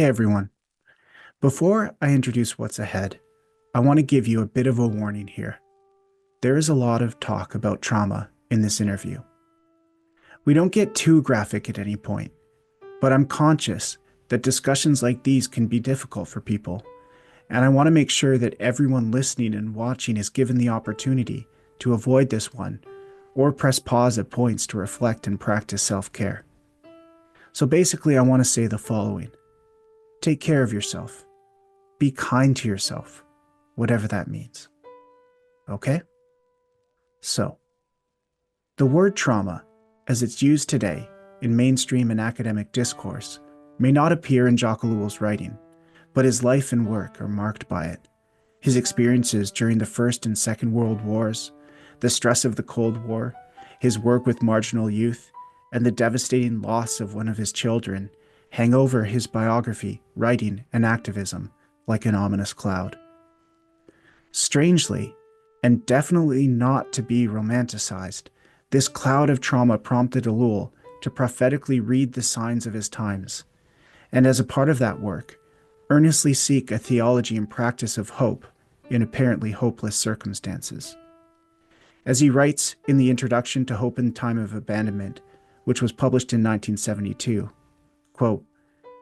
Hey everyone. Before I introduce what's ahead, I want to give you a bit of a warning here. There is a lot of talk about trauma in this interview. We don't get too graphic at any point, but I'm conscious that discussions like these can be difficult for people, and I want to make sure that everyone listening and watching is given the opportunity to avoid this one or press pause at points to reflect and practice self-care. So basically, I want to say the following. Take care of yourself. Be kind to yourself, whatever that means. Okay? So, the word trauma, as it's used today in mainstream and academic discourse, may not appear in Jacques Ellul's writing, but his life and work are marked by it. His experiences during the First and Second World Wars, the stress of the Cold War, his work with marginal youth, and the devastating loss of one of his children hang over his biography, writing, and activism like an ominous cloud. Strangely, and definitely not to be romanticized, this cloud of trauma prompted Ellul to prophetically read the signs of his times, and as a part of that work, earnestly seek a theology and practice of hope in apparently hopeless circumstances. As he writes in the introduction to Hope in Time of Abandonment, which was published in 1972, quote,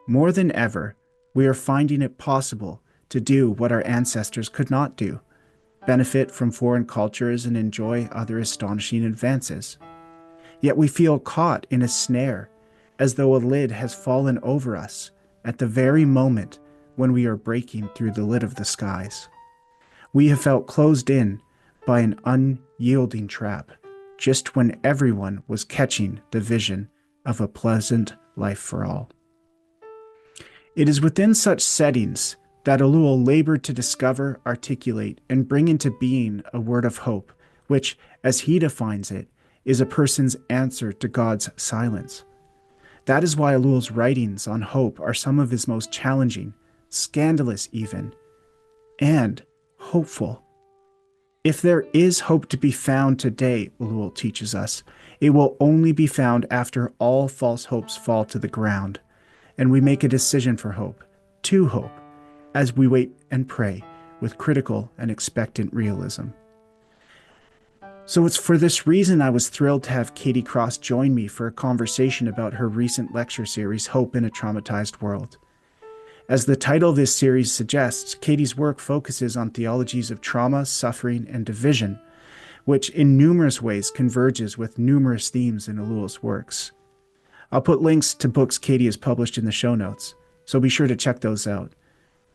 "More than ever, we are finding it possible to do what our ancestors could not do, benefit from foreign cultures and enjoy other astonishing advances. Yet we feel caught in a snare, as though a lid has fallen over us at the very moment when we are breaking through the lid of the skies. We have felt closed in by an unyielding trap, just when everyone was catching the vision of a pleasant life for all." It is within such settings that Ellul labored to discover, articulate, and bring into being a word of hope, which, as he defines it, is a person's answer to God's silence. That is why Ellul's writings on hope are some of his most challenging, scandalous even, and hopeful. If there is hope to be found today, Ellul teaches us, it will only be found after all false hopes fall to the ground, and we make a decision for hope, to hope, as we wait and pray with critical and expectant realism. So it's for this reason I was thrilled to have Katie Cross join me for a conversation about her recent lecture series, Hope in a Traumatized World. As the title of this series suggests, Katie's work focuses on theologies of trauma, suffering, and division, which in numerous ways converges with numerous themes in Ellul's works. I'll put links to books Katie has published in the show notes, so be sure to check those out,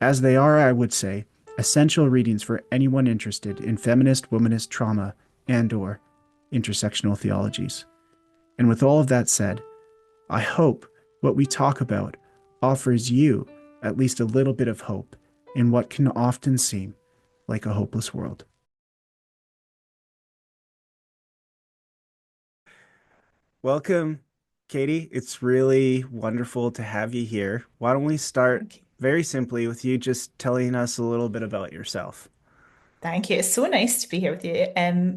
as they are, I would say, essential readings for anyone interested in feminist, womanist trauma and/or intersectional theologies. And with all of that said, I hope what we talk about offers you at least a little bit of hope in what can often seem like a hopeless world. Welcome, Katie. It's really wonderful to have you here. Why don't we start Thank you. very simply with you just telling us a little bit about yourself? Thank you. It's so nice to be here with you.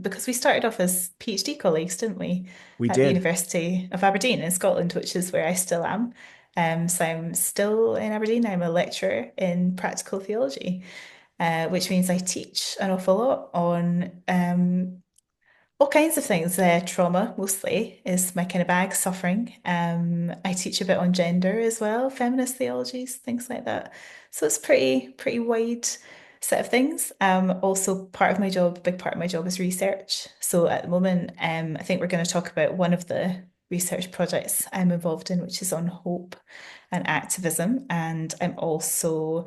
Because we started off as PhD colleagues, didn't we, We at the did. University of Aberdeen in Scotland, which is where I still am. So I'm still in Aberdeen. I'm a lecturer in practical theology, which means I teach an awful lot on all kinds of things. Trauma mostly is my kind of bag, suffering. I teach a bit on gender as well, feminist theologies, things like that. So it's pretty wide set of things. Also part of my job, big part of my job is research. So at the moment, I think we're going to talk about one of the research projects I'm involved in, which is on hope and activism. And I'm also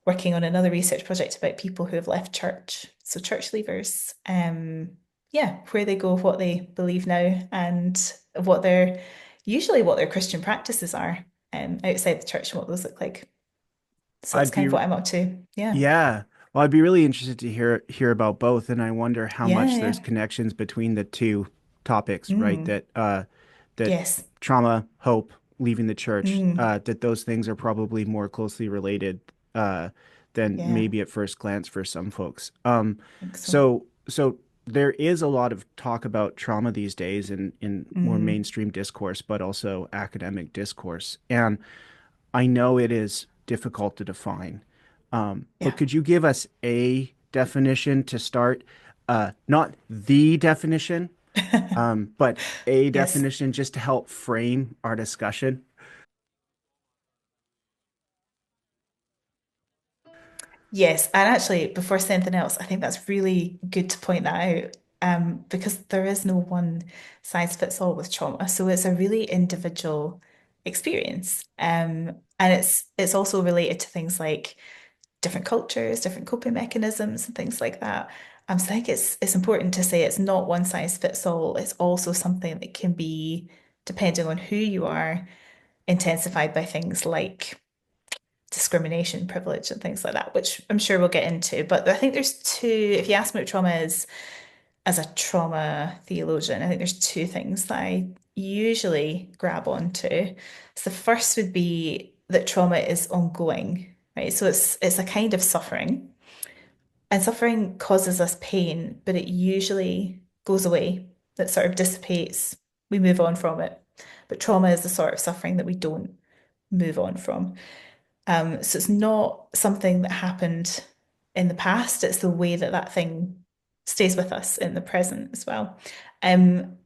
working on another research project about people who have left church, so church leavers. Yeah, where they go, what they believe now, and what their Christian practices are outside the church and what those look like. So that's I'd kind be of what I'm up to. Yeah. Yeah. Well, I'd be really interested to hear about both, and I wonder how Yeah, much there's yeah. connections between the two topics, right? Mm, That yes. trauma, hope, leaving the church, Mm, that those things are probably more closely related uh, than yeah, maybe at first glance for some folks. I think so. So there is a lot of talk about trauma these days in more Mm, mainstream discourse, but also academic discourse, and I know it is. difficult to define. But Yeah. could you give us a definition to start? Not the definition, but a Yes. definition just to help frame our discussion. Yes, and actually, before saying anything else, I think that's really good to point that out, because there is no one size fits all with trauma. So it's a really individual experience, and it's also related to things like different cultures, different coping mechanisms, and things like that. So I think it's important to say it's not one size fits all. It's also something that can be, depending on who you are, intensified by things like discrimination, privilege, and things like that, which I'm sure we'll get into. But I think there's two, if you ask me what trauma is as a trauma theologian, I think there's two things that I usually grab onto. So the first would be that trauma is ongoing, right? So it's a kind of suffering, and suffering causes us pain, but it usually goes away. That sort of dissipates. We move on from it. But trauma is the sort of suffering that we don't move on from. So it's not something that happened in the past. It's the way that that thing stays with us in the present as well. Um,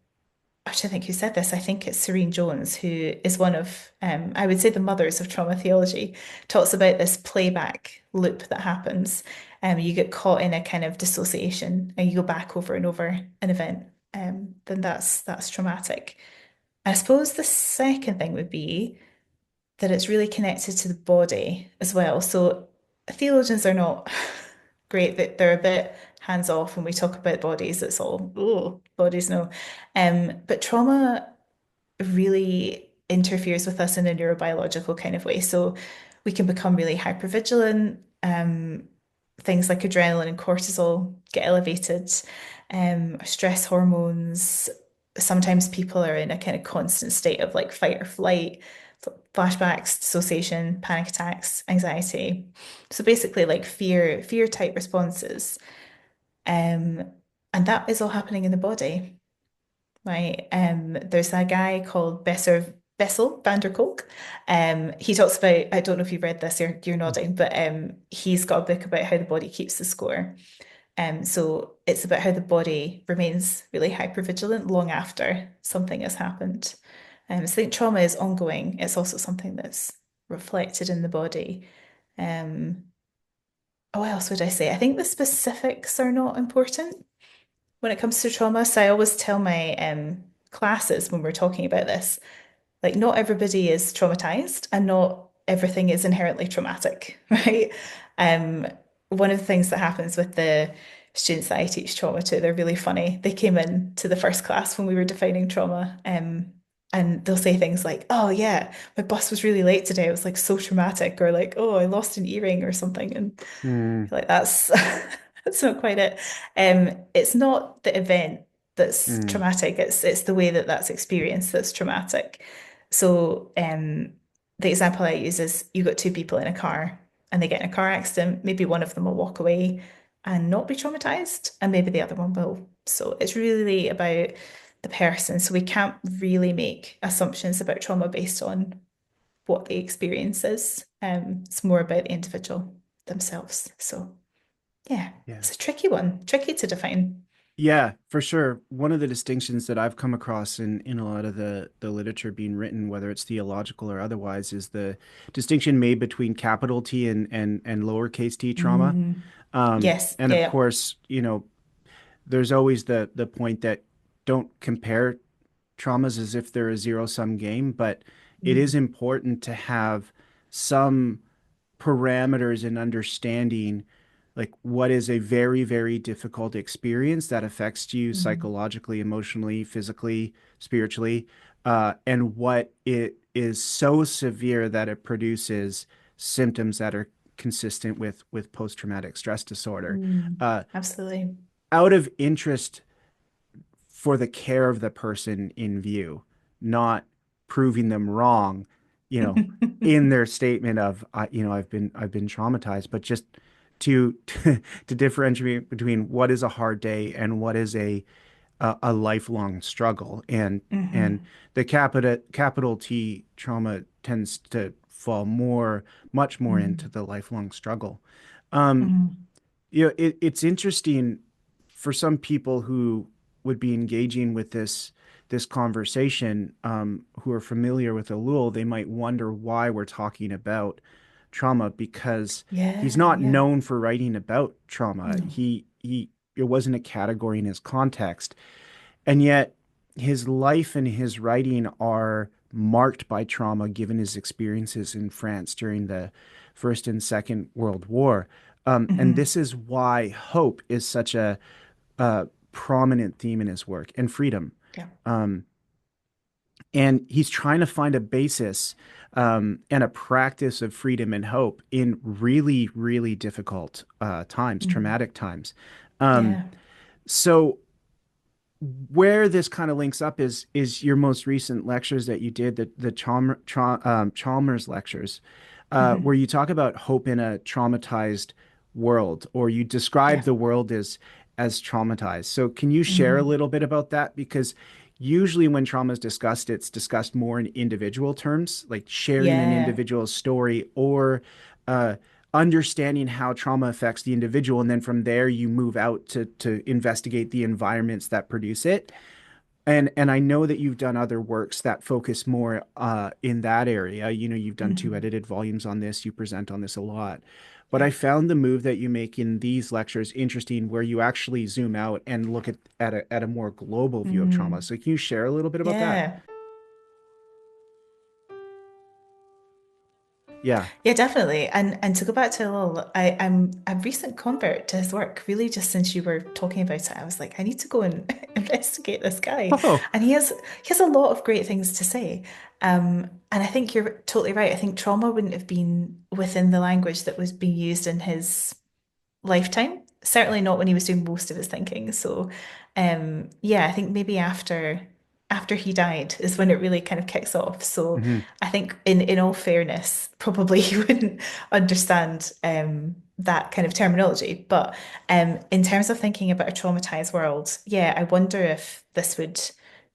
Actually, I think who said this. I think it's Serene Jones, who is one of, I would say, the mothers of trauma theology, talks about this playback loop that happens. You get caught in a kind of dissociation and you go back over and over an event. Then that's traumatic. I suppose the second thing would be that it's really connected to the body as well. So theologians are not great, that they're a bit hands off when we talk about bodies. It's all, oh, bodies, no. But trauma really interferes with us in a neurobiological kind of way. So we can become really hypervigilant. Things like adrenaline and cortisol get elevated. Stress hormones. Sometimes people are in a kind of constant state of like fight or flight, flashbacks, dissociation, panic attacks, anxiety. So basically, like fear type responses. Um, and that is all happening in the body, right? There's a guy called Bessel van der Kolk. He talks about, I don't know if you've read this, you're nodding, but he's got a book about how the body keeps the score. So it's about how the body remains really hypervigilant long after something has happened. So I think trauma is ongoing. It's also something that's reflected in the body. Um, what else would I say? I think the specifics are not important when it comes to trauma. So I always tell my classes when we're talking about this, like not everybody is traumatized and not everything is inherently traumatic, right? Um, One of the things that happens with the students that I teach trauma to, they're really funny. They came in to the first class when we were defining trauma, and they'll say things like, "Oh yeah, my bus was really late today. It was like so traumatic," or like, "Oh, I lost an earring or something," and Mm, like that's that's not quite it. It's not the event that's mm, traumatic. It's the way that that's experienced that's traumatic. So the example I use is you got two people in a car and they get in a car accident. Maybe one of them will walk away and not be traumatized, and maybe the other one will. So it's really about the person. So we can't really make assumptions about trauma based on what the experience is. It's more about the individual themselves. So yeah, yeah. it's a tricky one, tricky to define. Yeah, for sure. One of the distinctions that I've come across in a lot of the literature being written, whether it's theological or otherwise, is the distinction made between capital T and lowercase t trauma. Mm, yes, And yeah, of yeah. course, there's always the point that don't compare traumas as if they're a zero-sum game, but it is Mm, important to have some parameters and understanding like what is a very, very difficult experience that affects you mm, psychologically, emotionally, physically, spiritually, and what it is so severe that it produces symptoms that are consistent with post-traumatic stress disorder. mm, Uh, absolutely. Out of interest for the care of the person in view, not proving them wrong, you know, in their statement of, I've been traumatized, but just to to differentiate between what is a hard day and what is a lifelong struggle, and Hmm. the capital T trauma tends to fall much more into Mm. the lifelong struggle. Um, Mm. it's interesting for some people who would be engaging with this conversation, who are familiar with Ellul, they might wonder why we're talking about trauma because he's Yeah, not yeah. known for writing about trauma. No. He it wasn't a category in his context, and yet his life and his writing are marked by trauma given his experiences in France during the First and Second World War. And Hmm. this is why hope is such a prominent theme in his work and freedom. Yeah. Um, and he's trying to find a basis and a practice of freedom and hope in really, really difficult times, Mm. traumatic times. Um, Yeah. so where this kind of links up is your most recent lectures that you did, Chalmers lectures, where Hmm. you talk about hope in a traumatized world, or you describe Yeah. the world as traumatized. So can you share a Mm. little bit about that? Because usually when trauma is discussed, it's discussed more in individual terms, like sharing an Yeah. individual's story or uh, understanding how trauma affects the individual, and then from there you move out to investigate the environments that produce it. And I know that you've done other works that focus more in that area. You know, you've done two Hmm. edited volumes on this. You present on this a lot. But I Yeah. found the move that you make in these lectures interesting, where you actually zoom out and look at a more global view of trauma. Mm. So can you share a little bit about that? Yeah. Yeah. Yeah, definitely. And to go back to a little, I'm a recent convert to his work. Really, just since you were talking about it, I was like, I need to go and investigate this guy. Oh. And he has a lot of great things to say. And I think you're totally right. I think trauma wouldn't have been within the language that was being used in his lifetime. Certainly not when he was doing most of his thinking. So, yeah, I think maybe after he died is when it really kind of kicks off. So, Hmm. I think in all fairness, probably he wouldn't understand that kind of terminology. But in terms of thinking about a traumatized world, yeah, I wonder if this would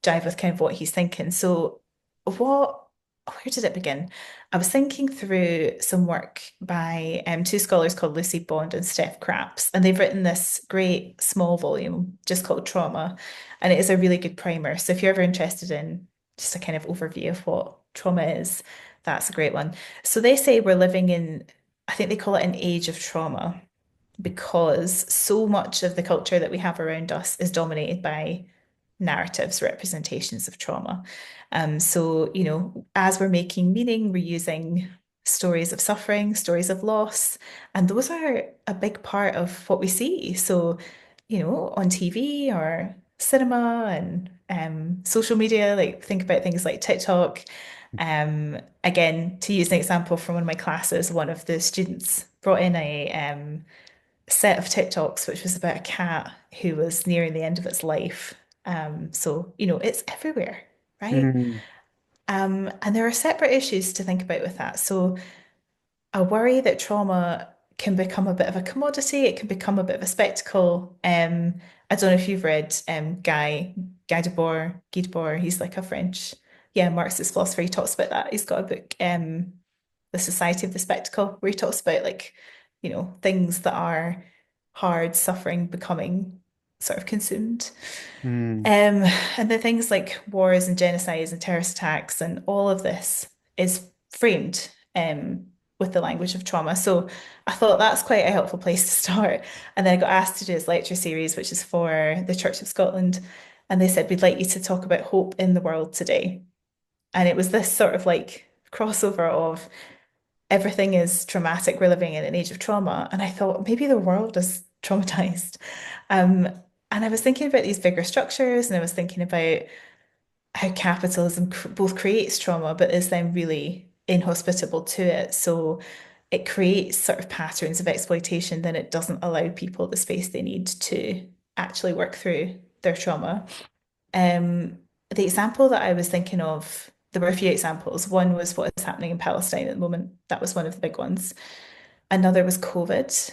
jive with kind of what he's thinking. So, what? Where did it begin? I was thinking through some work by two scholars called Lucy Bond and Steph Crapps, and they've written this great small volume just called Trauma, and it is a really good primer. So if you're ever interested in just a kind of overview of what trauma is, that's a great one. So they say we're living in, I think they call it an age of trauma because so much of the culture that we have around us is dominated by narratives, representations of trauma. So, as we're making meaning, we're using stories of suffering, stories of loss, and those are a big part of what we see. So, on TV or cinema and social media, like think about things like TikTok. Again, to use an example from one of my classes, one of the students brought in a set of TikToks, which was about a cat who was nearing the end of its life. So, it's everywhere, right? Mm. And there are separate issues to think about with that. So, I worry that trauma can become a bit of a commodity. It can become a bit of a spectacle. I don't know if you've read Guy Debord. He's like a French, yeah, Marxist philosopher. He talks about that. He's got a book, The Society of the Spectacle, where he talks about like, things that are hard, suffering, becoming sort of consumed. Mm. Um, and the things like wars and genocides and terrorist attacks and all of this is framed with the language of trauma. So I thought that's quite a helpful place to start. And then I got asked to do this lecture series, which is for the Church of Scotland. And they said, we'd like you to talk about hope in the world today. And it was this sort of like crossover of everything is traumatic. We're living in an age of trauma. And I thought maybe the world is traumatized. Um, and I was thinking about these bigger structures and I was thinking about how capitalism both creates trauma, but is then really inhospitable to it. So it creates sort of patterns of exploitation, then it doesn't allow people the space they need to actually work through their trauma. Um, the example that I was thinking of, there were a few examples. One was what is happening in Palestine at the moment. That was one of the big ones. Another was COVID.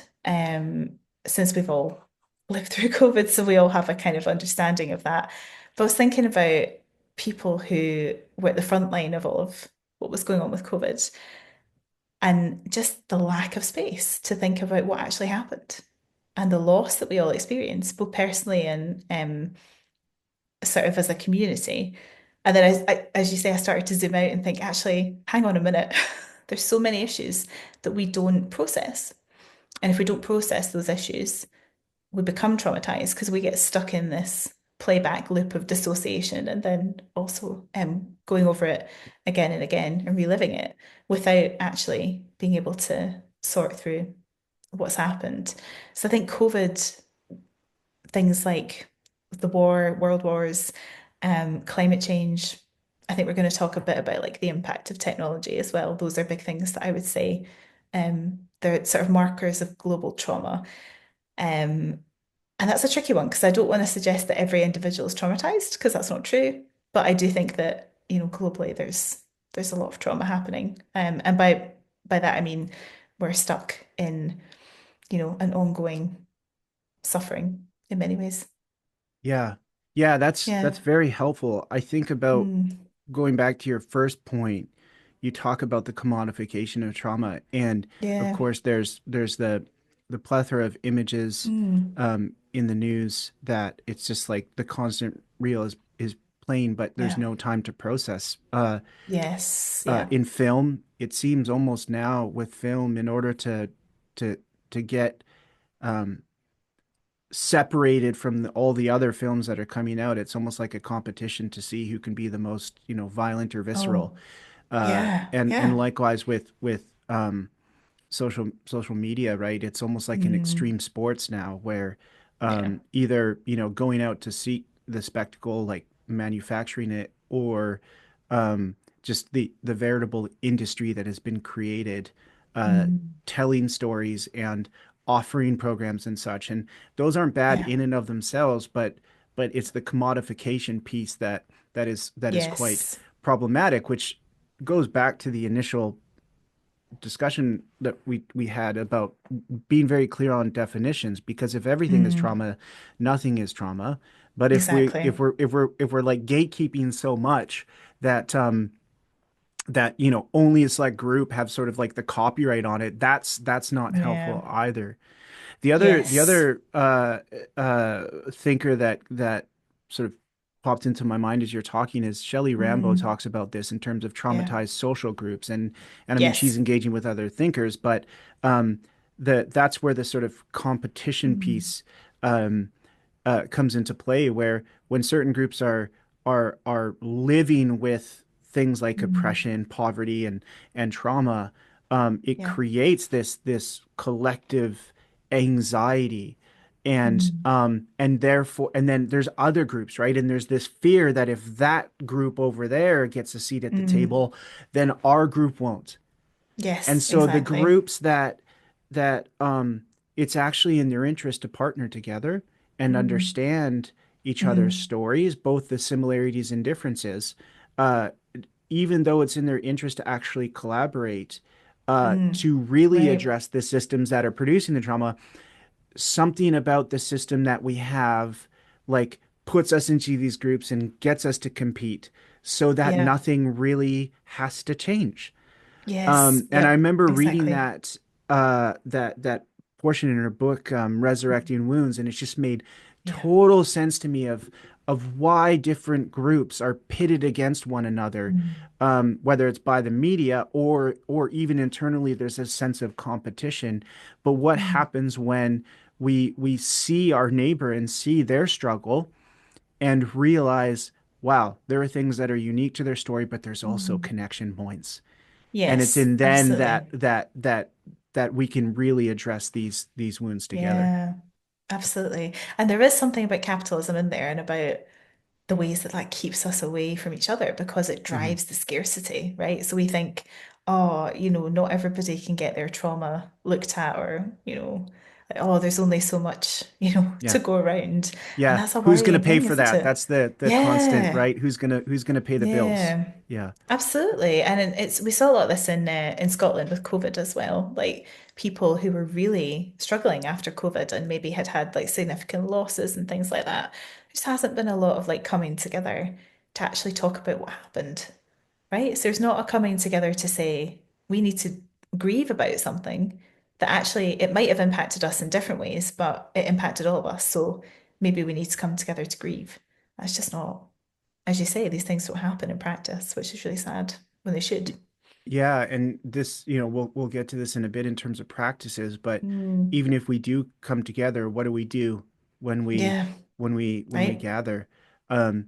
Since we've all lived through COVID, so we all have a kind of understanding of that. But I was thinking about people who were at the front line of all of what was going on with COVID. and just the lack of space to think about what actually happened and the loss that we all experience, both personally and sort of as a community. And then, as you say, I started to zoom out and think, actually, hang on a minute. There's so many issues that we don't process. And if we don't process those issues, we become traumatized because we get stuck in this playback loop of dissociation and then also going over it again and again and reliving it without actually being able to sort through what's happened. So I think COVID, things like the war, world wars, climate change. I think we're going to talk a bit about like the impact of technology as well. Those are big things that I would say they're sort of markers of global trauma. Um, and that's a tricky one because I don't want to suggest that every individual is traumatized because that's not true. But I do think that, globally there's a lot of trauma happening. And by that I mean we're stuck in, an ongoing suffering in many ways. Yeah. Yeah, that's Yeah. very helpful. I think about Mm. going back to your first point, you talk about the commodification of trauma, and of Yeah. course, there's the plethora of images Mm. in the news that it's just like the constant reel is playing, but there's Yeah. no time to process. Yes. Yeah. In film, it seems almost now with film, in order to to get um, separated from all the other films that are coming out, it's almost like a competition to see who can be the most, violent or visceral. Oh, yeah. And Yeah. likewise with social media, right? It's almost like an Mm. extreme sports now, where Yeah. either going out to seek the spectacle, like manufacturing it, or just the veritable industry that has been created, uh, Mm. telling stories and offering programs and such. And those aren't bad Yeah. in and of themselves, but it's the commodification piece that is quite Yes. problematic, which goes back to the initial discussion that we had about being very clear on definitions, because if everything is Mm. trauma, nothing is trauma. But if we Exactly. if we're like gatekeeping so much that that only a select group have sort of like the copyright on it, that's not Yeah. helpful either. The other Yes. thinker that sort of popped into my mind as you're talking is Shelley Rambo Mm. talks about this in terms of Yeah. traumatized social groups, and I mean she's Yes. engaging with other thinkers, but um, that's where the sort of competition Mm. piece um, comes into play, where when certain groups are living with things like Mm. oppression, poverty, and trauma, it Yeah. creates this collective anxiety, Mm. and therefore, and then there's other groups, right? And there's this fear that if that group over there gets a seat at the Mm. table, then our group won't. And Yes, so the exactly. groups that it's actually in their interest to partner together and Mm. understand each other's Mm. stories, both the similarities and differences, uh, even though it's in their interest to actually collaborate, Mm. to really Right. address the systems that are producing the trauma. Something about the system that we have, like, puts us into these groups and gets us to compete so that Yeah. nothing really has to change. Yes. And I Yep. remember reading Exactly. that portion in her book, Resurrecting Wounds, and it just made Yeah. total sense to me of why different groups are pitted against one another, Mm. whether it's by the media or even internally. There's a sense of competition. But what Mm. happens when we see our neighbor and see their struggle and realize, wow, there are things that are unique to their story, but there's also Mm. connection points, and it's Yes, in then that absolutely. we can really address these wounds together. Yeah, absolutely. And there is something about capitalism in there and about the ways that that keeps us away from each other because it Hmm. drives the scarcity, right? So we think, oh, not everybody can get their trauma looked at, or, like, oh, there's only so much, Yeah. to go around. And Yeah. that's a Who's going to worrying pay thing, for isn't that? it? That's the constant, Yeah. right? Who's gonna pay the bills? Yeah, Yeah. absolutely. And it's we saw a lot of this in Scotland with COVID as well. Like people who were really struggling after COVID and maybe had had like significant losses and things like that. There just hasn't been a lot of like coming together to actually talk about what happened, right? So there's not a coming together to say we need to grieve about something that actually it might have impacted us in different ways, but it impacted all of us. So maybe we need to come together to grieve. That's just not, as you say, these things don't happen in practice, which is really sad when they should. Yeah, and this, we'll get to this in a bit in terms of practices, but Mm, even if we do come together, what do we do when we yeah, when we right. gather? Um,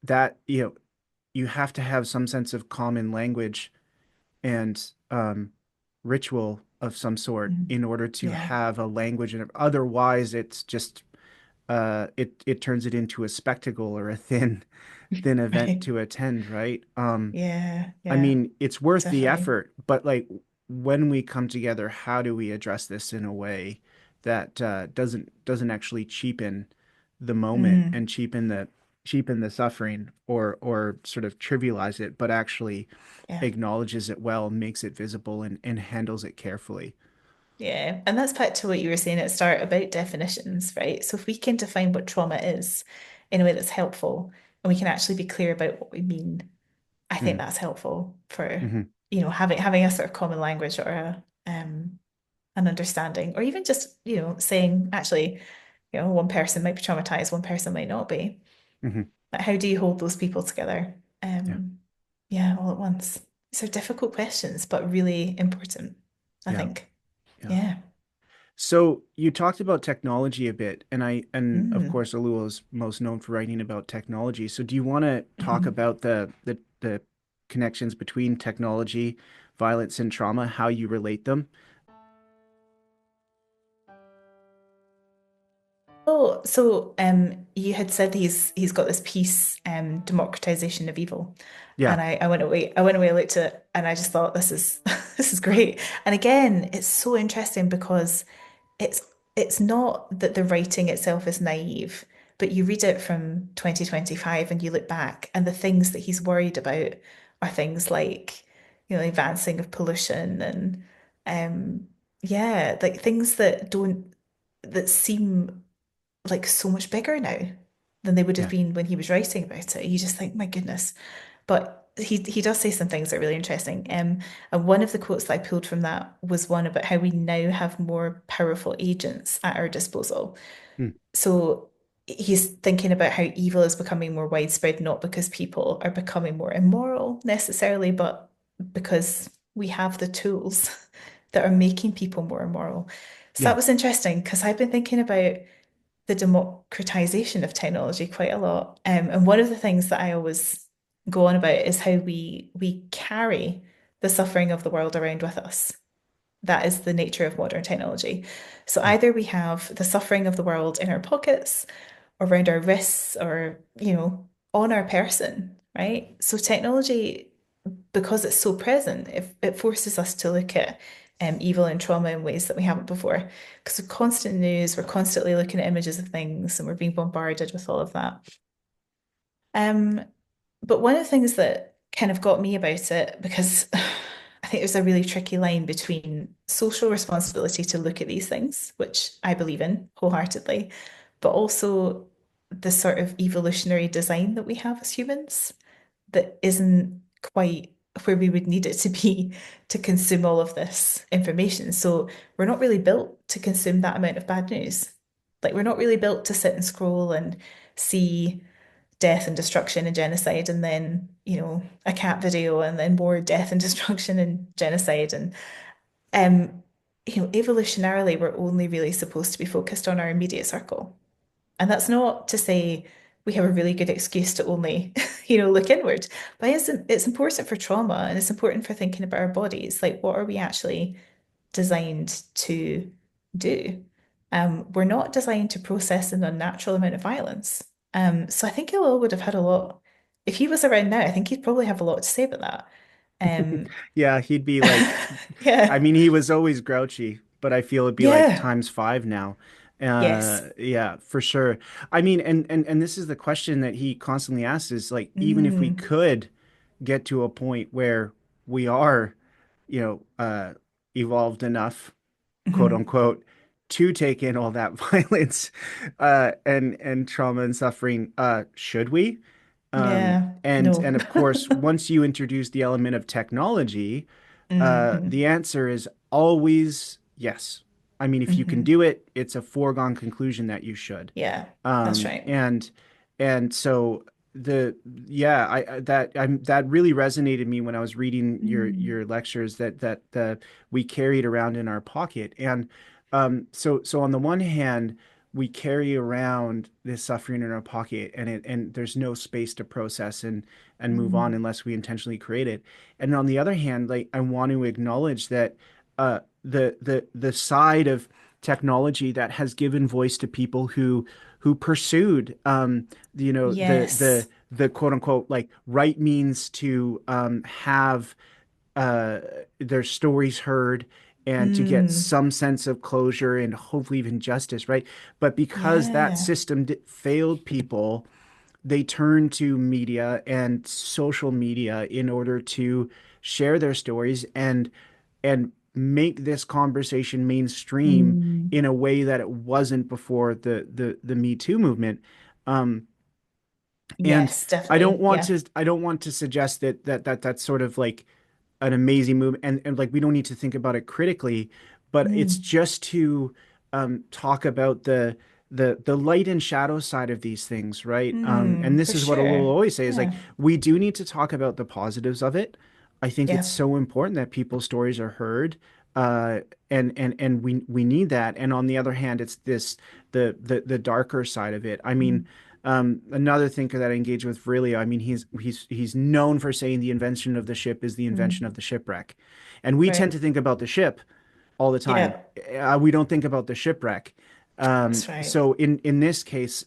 that, you have to have some sense of common language and ritual of some sort Mm, in order to yeah, have a language, and otherwise it's just it turns it into a spectacle or a thin event right. to attend, right? Yeah, I yeah, mean, it's worth the definitely. effort, but like when we come together, how do we address this in a way that doesn't actually cheapen the moment Mm, and cheapen the suffering, or sort of trivialize it, but actually yeah. acknowledges it well, makes it visible, and handles it carefully. Yeah, and that's back to what you were saying at the start about definitions, right? So if we can define what trauma is in a way that's helpful, and we can actually be clear about what we mean, I think Mm, that's helpful for, hmm having a sort of common language or an understanding, or even just, saying actually, one person might be traumatized, one person might not be. hmm But how do you hold those people together? Yeah, Yeah, all at once. These are difficult questions, but really important, I yeah, think. yeah. Yeah. So you talked about technology a bit, and of Mm. course, Ellul is most known for writing about technology. So do you want to talk Mhm. about the connections between technology, violence, and trauma, how you relate them? Oh, so you had said he's got this piece, democratization of evil. Yeah, And I looked at it and I just thought this is this is great. And again, it's so interesting because it's it's not that the writing itself is naive, but you read it from 2025 and you look back and the things that he's worried about are things like, advancing of pollution and yeah, like things that seem like so much bigger now than they would have yeah. been when he was writing about it. You just think, my goodness. But he does say some things that are really interesting. And one of the quotes that I pulled from that was one about how we now have more powerful agents at our disposal. Mm, So he's thinking about how evil is becoming more widespread, not because people are becoming more immoral necessarily, but because we have the tools that are making people more immoral. So that yeah. was interesting because I've been thinking about the democratization of technology quite a lot. And one of the things that I always go on about is how we carry the suffering of the world around with us. That is the nature of modern technology. So Mm, either we have the suffering of the world in our pockets, around our wrists, or, on our person, right? So technology, because it's so present, it forces us to look at evil and trauma in ways that we haven't before. Because of constant news, we're constantly looking at images of things and we're being bombarded with all of that. Um, but one of the things that kind of got me about it, because I think there's a really tricky line between social responsibility to look at these things, which I believe in wholeheartedly, but also the sort of evolutionary design that we have as humans that isn't quite where we would need it to be to consume all of this information. So we're not really built to consume that amount of bad news. Like we're not really built to sit and scroll and see death and destruction and genocide and then, a cat video and then more death and destruction and genocide. And evolutionarily, we're only really supposed to be focused on our immediate circle. And that's not to say we have a really good excuse to only, look inward. But it's important for trauma and it's important for thinking about our bodies. Like, what are we actually designed to do? We're not designed to process an unnatural amount of violence. So I think Ellul would have had a lot. If he was around now, I think he'd probably have a lot to say about that. Um, Yeah, he'd be like, I yeah, mean, he was always grouchy, but I feel it'd be like yeah, times five now. yes, Yeah, for sure. I mean, and this is the question that he constantly asks is like, even if we mm, could get to a point where we are, you know, evolved enough, quote mhm, unquote, to take in all that violence, and trauma and suffering, should we? yeah, And no, of course, once you introduce the element of technology, Hmm. The answer is always yes. I mean, if you can Hmm. do it, it's a foregone conclusion that you should. Yeah, that's Um, right. and and so the yeah, that really resonated me when I was reading Mm. your lectures that we carried around in our pocket. And so on the one hand, we carry around this suffering in our pocket, and there's no space to process and move on Mm. unless we intentionally create it. And on the other hand, like I want to acknowledge that the side of technology that has given voice to people who pursued Yes. the quote unquote like right means to have uh, their stories heard and to get Mm. some sense of closure and hopefully even justice, right? But because that Yeah. system failed people, they turn to media and social media in order to share their stories and make this conversation mainstream Mm. in a way that it wasn't before the Me Too movement. Um, and Yes, definitely. Yeah. I don't want to suggest that's sort of like an amazing move and like we don't need to think about it critically, but it's Mm. just to talk about the light and shadow side of these things, right? And Mm. this For is what Lul sure. always say is like Yeah. we do need to talk about the positives of it. I think it's Yeah. so important that people's stories are heard. Uh, and we need that. And on the other hand, it's this the darker side of it. I mean, Mm. another thinker that I engage with really, I mean, he's known for saying the invention of the ship is the invention Mm. of the shipwreck, and we tend to Right. think about the ship all the time. Yeah. We don't think about the shipwreck. That's right. So in this case,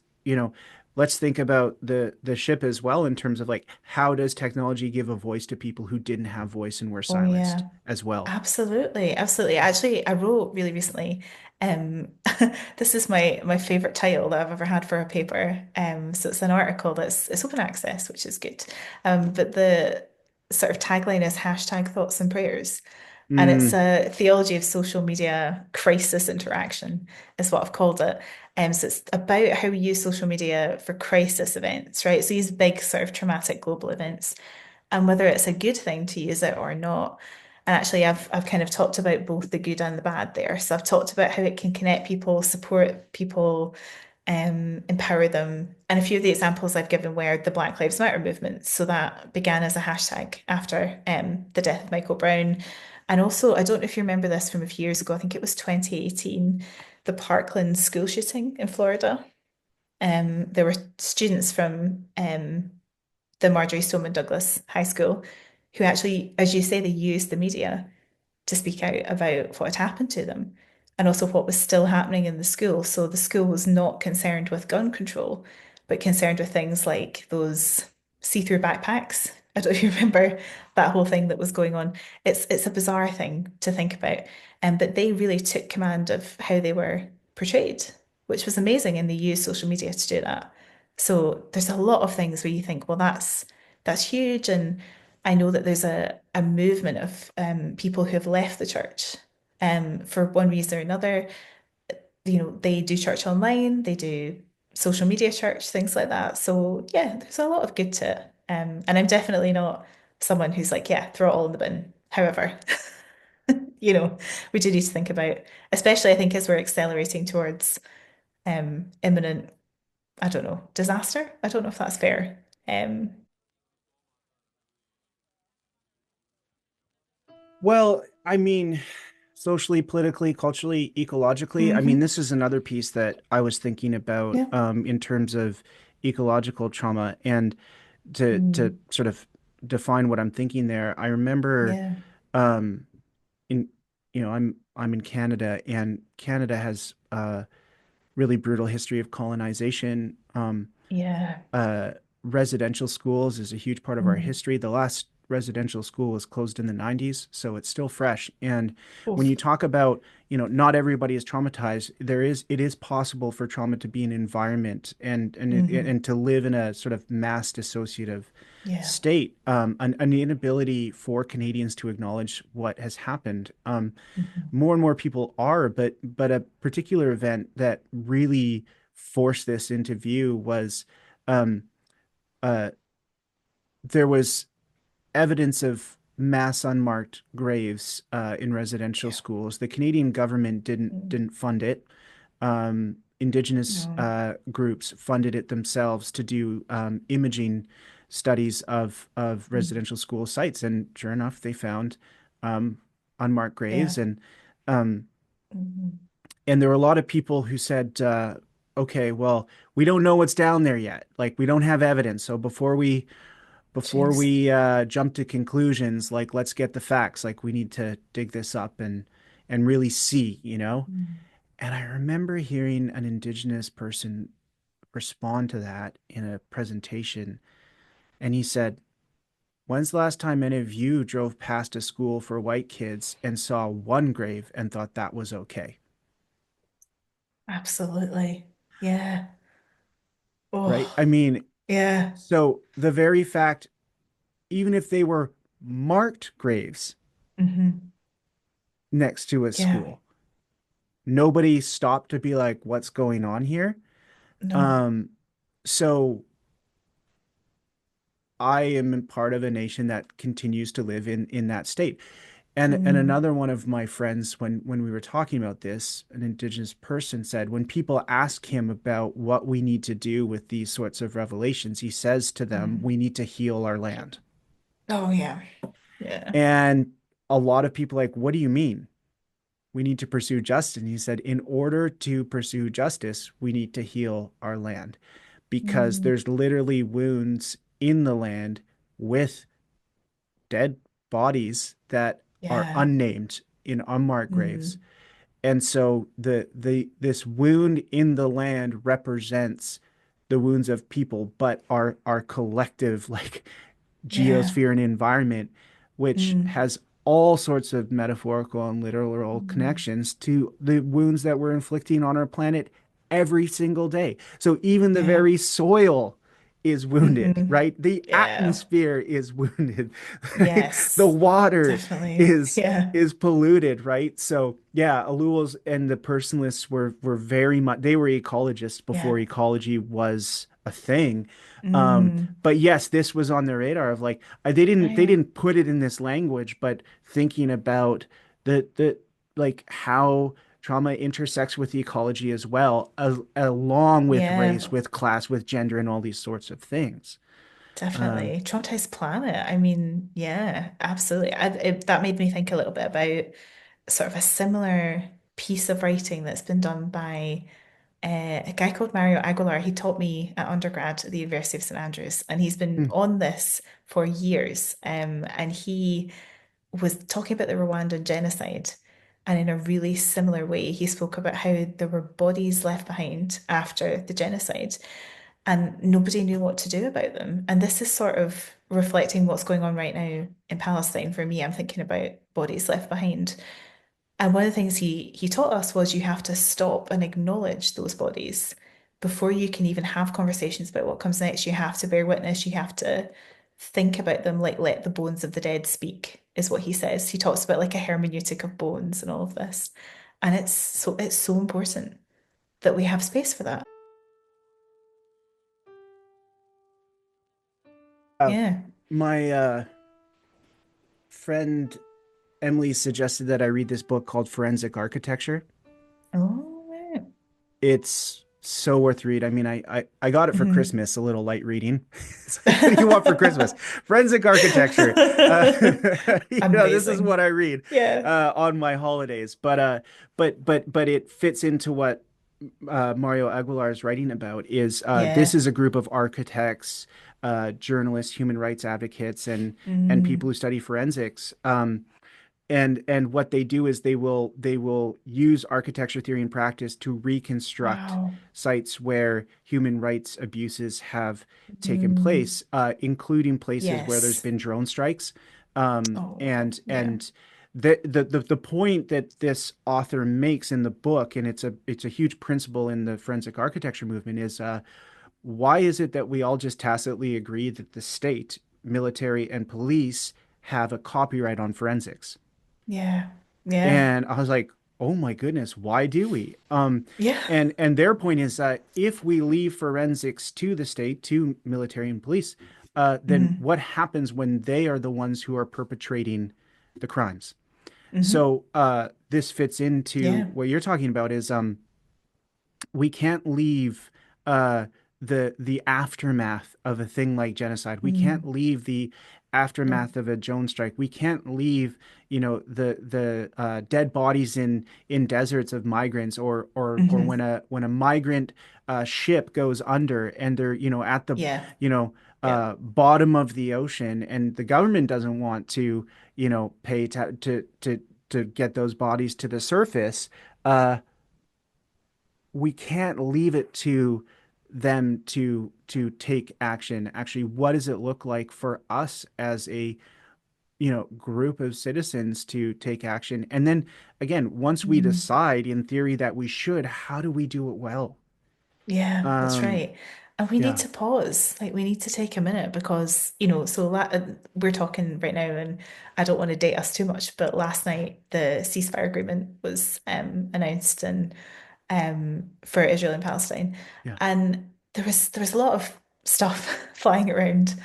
let's think about the ship as well in terms of like how does technology give a voice to people who didn't have voice and were Oh silenced yeah. as well. Absolutely, absolutely. Actually, I wrote really recently. Um, this is my favorite title that I've ever had for a paper. So it's an article that's it's open access, which is good. But the sort of tagline is hashtag thoughts and prayers. And it's Mm, a theology of social media crisis interaction, is what I've called it. So it's about how we use social media for crisis events, right? So these big sort of traumatic global events and whether it's a good thing to use it or not. And actually, I've kind of talked about both the good and the bad there. So I've talked about how it can connect people, support people, empower them. And a few of the examples I've given were the Black Lives Matter movement. So that began as a hashtag after the death of Michael Brown. And also, I don't know if you remember this from a few years ago, I think it was 2018, the Parkland school shooting in Florida. There were students from the Marjorie Stoneman Douglas High School, who actually, as you say, they used the media to speak out about what had happened to them and also what was still happening in the school. So the school was not concerned with gun control, but concerned with things like those see-through backpacks. I don't know if you remember that whole thing that was going on. It's a bizarre thing to think about. But they really took command of how they were portrayed, which was amazing, and they used social media to do that. So there's a lot of things where you think, well, that's huge, and I know that there's a movement of people who have left the church for one reason or another. You know, they do church online, they do social media church, things like that. So yeah, there's a lot of good to it. And I'm definitely not someone who's like, yeah, throw it all in the bin. However, you know, we do need to think about, especially I think as we're accelerating towards imminent, I don't know, disaster. I don't know if that's fair. well, I mean, socially, politically, culturally, ecologically. I mean, Hmm. this is another piece that I was thinking about Yeah. in terms of ecological trauma. And to Mm. sort of define what I'm thinking there, I remember Yeah. um, in I'm in Canada, and Canada has a really brutal history of colonization. Yeah. Uh, Residential schools is a huge part of our Mm. history. The last residential school was closed in the 90s, so it's still fresh. And when Oof. you talk about, not everybody is traumatized, it is possible for trauma to be an environment and Hmm. to live in a sort of mass dissociative Yeah. state, an inability for Canadians to acknowledge what has happened. Hmm. More and more people are, but a particular event that really forced this into view was um, uh, there was evidence of mass unmarked graves in residential Yeah. schools. The Canadian government didn't fund it. Indigenous No. groups funded it themselves to do imaging studies of Mm. residential school sites, and sure enough, they found um, unmarked Yeah. graves, um, Mhm. and there were a lot of people who said, "Okay, well, we don't know what's down there yet. Like, we don't have evidence. So before Jeez. we jump to conclusions, like, let's get the facts. Like, we need to dig this up and really see, you know." Mm. And I remember hearing an Indigenous person respond to that in a presentation, and he said, "When's the last time any of you drove past a school for white kids and saw one grave and thought that was okay?" Absolutely. Yeah. Right? Oh, I mean, yeah. so the very fact, even if they were marked graves Hmm. next to a Yeah. school, nobody stopped to be like, what's going on here? No. Um, so I am part of a nation that continues to live in that state. And Mm. another one of my friends, when we were talking about this, an Indigenous person said, when people ask him about what we need to do with these sorts of revelations, he says to them, Mm. we need to heal our land. Oh, yeah. Yeah. And a lot of people are like, what do you mean? We need to pursue justice. And he said, in order to pursue justice, we need to heal our land because Mm. there's literally wounds in the land with dead bodies that are Yeah. unnamed in unmarked graves. Mm. And so the this wound in the land represents the wounds of people, but our collective like Yeah. geosphere and environment, which Mm. has all sorts of metaphorical and literal Mm. connections to the wounds that we're inflicting on our planet every single day. So even the Yeah. very soil is wounded, Hmm. right? The Yeah. atmosphere is wounded. The Yes. water Definitely. is Yeah. is polluted, right? So yeah, Ellul's and the personalists were very much they were ecologists Yeah. before ecology was a thing. Mm. But yes, this was on their radar of like Oh, they yeah. didn't put it in this language, but thinking about the like how trauma intersects with the ecology as well, along with Yeah. race, with class, with gender, and all these sorts of things. Um, Definitely. Traumatized planet. I mean, yeah, absolutely. That made me think a little bit about sort of a similar piece of writing that's been done by a guy called Mario Aguilar. He taught me at undergrad at the University of St Andrews, and he's been hmm, on this for years. And he was talking about the Rwandan genocide. And in a really similar way, he spoke about how there were bodies left behind after the genocide and nobody knew what to do about them. And this is sort of reflecting what's going on right now in Palestine for me. I'm thinking about bodies left behind. And one of the things he taught us was you have to stop and acknowledge those bodies before you can even have conversations about what comes next. You have to bear witness, you have to think about them like let the bones of the dead speak, is what he says. He talks about like a hermeneutic of bones and all of this. And it's so important that we have space for that. uh, Yeah. my friend Emily suggested that I read this book called Forensic Architecture. Oh, right. It's so worth read. I mean, I got it for Mhm. Christmas, a little light reading. It's like, what do you want for Christmas? Forensic architecture. This is Amazing. what I read Yeah. on my holidays. But it fits into what Mario Aguilar is writing about. Is this Yeah. is a group of architects, journalists, human rights advocates, and people Mm. who study forensics. And what they do is they will use architecture theory and practice to reconstruct Wow. sites where human rights abuses have taken Mm. place, including places where there's Yes. been drone strikes. Um, Oh, and yeah. and the point that this author makes in the book, and it's a huge principle in the forensic architecture movement, is why is it that we all just tacitly agree that the state, military, and police have a copyright on forensics? Yeah. Yeah. And I was like, oh my goodness, why do we? Yeah. And their point is that if we leave forensics to the state, to military and police, then Hmm. what happens when they are the ones who are perpetrating the crimes? Hmm. So this fits into Yeah. what you're talking about is we can't leave uh, the aftermath of a thing like genocide. We can't Mm. leave the No. aftermath of a drone strike. We can't leave, the dead bodies in deserts of migrants, or Hmm. when a migrant ship goes under and they're at the Yeah. you know Yeah. bottom of the ocean, and the government doesn't want to pay to get those bodies to the surface. We can't leave it to them to take action. Actually, what does it look like for us as a group of citizens to take action? And then again, once we Mm. decide in theory that we should, how do we do it well? Yeah, that's um right. And we need yeah, to pause. Like we need to take a minute because, so we're talking right now and I don't want to date us too much, but last night the ceasefire agreement was announced and for Israel and Palestine. yeah, And there was a lot of stuff flying around.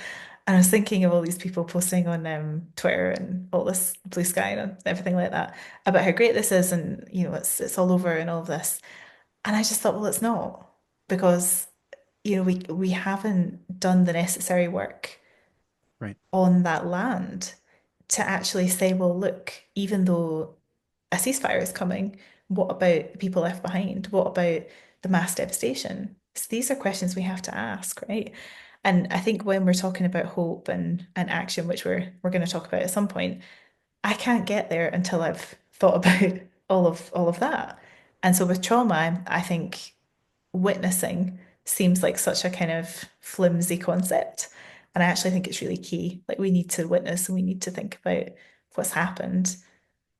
And I was thinking of all these people posting on Twitter and all this blue sky and everything like that about how great this is and it's all over and all of this. And I just thought, well, it's not because we haven't done the necessary work right, on that land to actually say, well, look, even though a ceasefire is coming, what about the people left behind? What about the mass devastation? So these are questions we have to ask, right? And I think when we're talking about hope and action, which we're going to talk about at some point, I can't get there until I've thought about all of that. And so with trauma, I think witnessing seems like such a kind of flimsy concept. And I actually think it's really key. Like we need to witness and we need to think about what's happened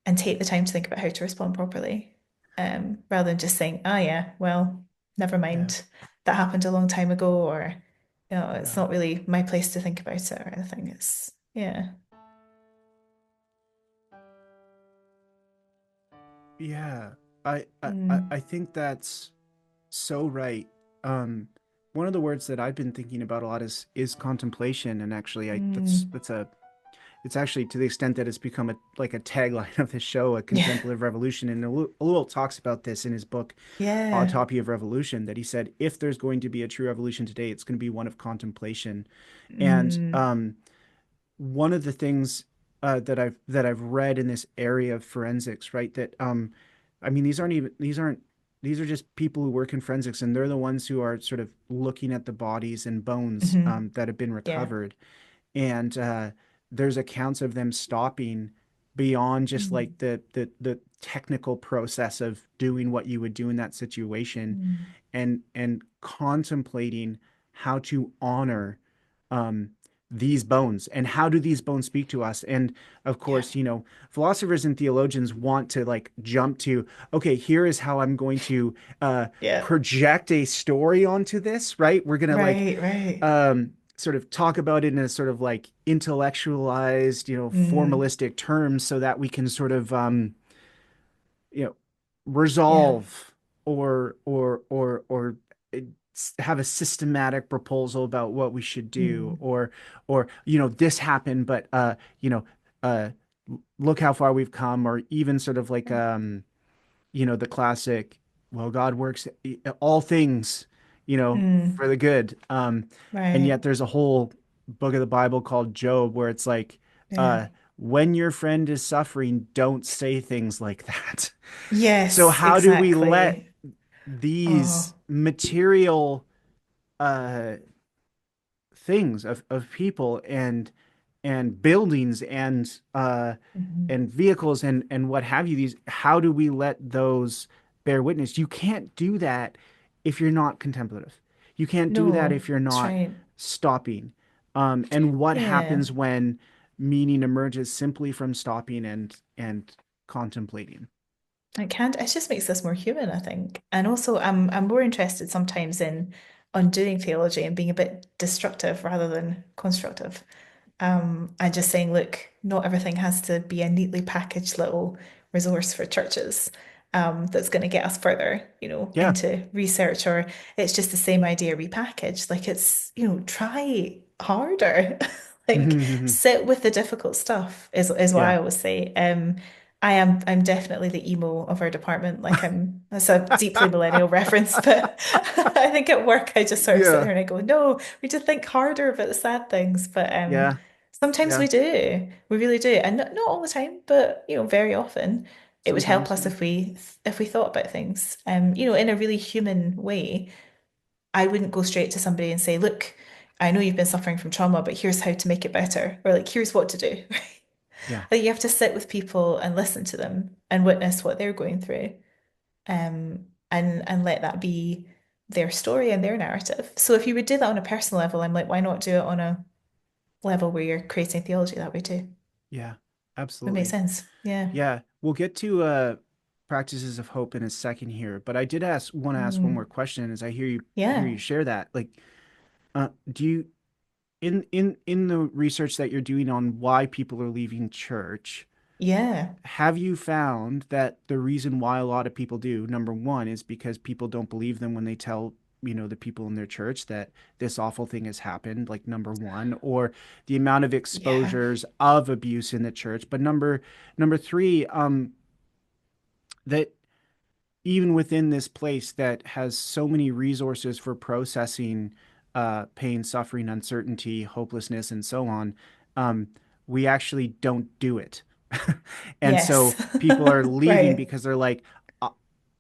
and take the time to think about how to respond properly. Rather than just saying, oh yeah, well, never yeah, mind. That happened a long time ago, or it's yeah, not really my place to think about it or anything. It's yeah. yeah. I Mm, think that's so right. um One of the words that I've been thinking about a lot is contemplation. And actually, I mm, that's a it's actually, to the extent that it's become like a tagline of the show, a yeah. contemplative revolution. And Ellul talks about this in his book Yeah. Autopsy of Revolution, that he said if there's going to be a true revolution today, it's going to be one of contemplation. And Mm, one of the things that I've read in this area of forensics, right? That I mean, these are just people who work in forensics, and they're the ones who are sort of looking at the bodies and bones hmm. that have been Yeah. recovered. And there's accounts of them stopping beyond just Mm, like the technical process of doing what you would do in that situation, mm. and contemplating how to honor um, these bones, and how do these bones speak to us. And of Yeah. course, philosophers and theologians want to like jump to, okay, here is how I'm going to Yeah. project a story onto this, right? We're gonna like Right, right. sort of talk about it in a sort of like intellectualized, Mm, formalistic terms, so that we can sort of you know, yeah. resolve or have a systematic proposal about what we should do, Mm, or this happened, but uh look how far we've come, or even sort of like the classic, well, God works all things, mm, for the good. And right. yet there's a whole book of the Bible called Job, where it's like, Yeah. uh, when your friend is suffering, don't say things like that. So Yes, how do we let exactly. these Oh. material uh, things of people and buildings and Mhm. vehicles and what have you, these how do we let those bear witness? You can't do that if you're not contemplative. You can't do that No, if you're that's not right. stopping. And what Yeah. happens when meaning emerges simply from stopping and contemplating? It can't, it just makes us more human, I think. And also I'm more interested sometimes in undoing theology and being a bit destructive rather than constructive. And just saying, look, not everything has to be a neatly packaged little resource for churches that's going to get us further, Yeah, into research, or it's just the same idea repackaged. Like it's, try harder. Like sit with the difficult stuff is what Yeah. I always say. I'm definitely the emo of our department. Like that's a deeply millennial reference, but I think at work I just sort of sit Yeah. there and I go, no, we need to think harder about the sad things. But Yeah. sometimes Yeah. we do. We really do. And not all the time, but very often it would help Sometimes, us yeah. if we thought about things in a really human way. I wouldn't go straight to somebody and say, look, I know you've been suffering from trauma, but here's how to make it better, or like, here's what to do. Yeah. I think you have to sit with people and listen to them and witness what they're going through, and let that be their story and their narrative. So if you would do that on a personal level, I'm like, why not do it on a level where you're creating theology that way too? Yeah. Would make Absolutely. sense. Yeah. Yeah. We'll get to practices of hope in a second here, but I did want to ask one more Mm. question as I hear you Yeah. share that. Like, do you in the research that you're doing on why people are leaving church, Yeah. have you found that the reason why a lot of people do, number one, is because people don't believe them when they tell, the people in their church that this awful thing has happened, like number one, or the amount of Yeah. exposures of abuse in the church. But number three, that even within this place that has so many resources for processing pain, suffering, uncertainty, hopelessness, and so on, um, we actually don't do it. And Yes. so people are leaving Right. because they're like,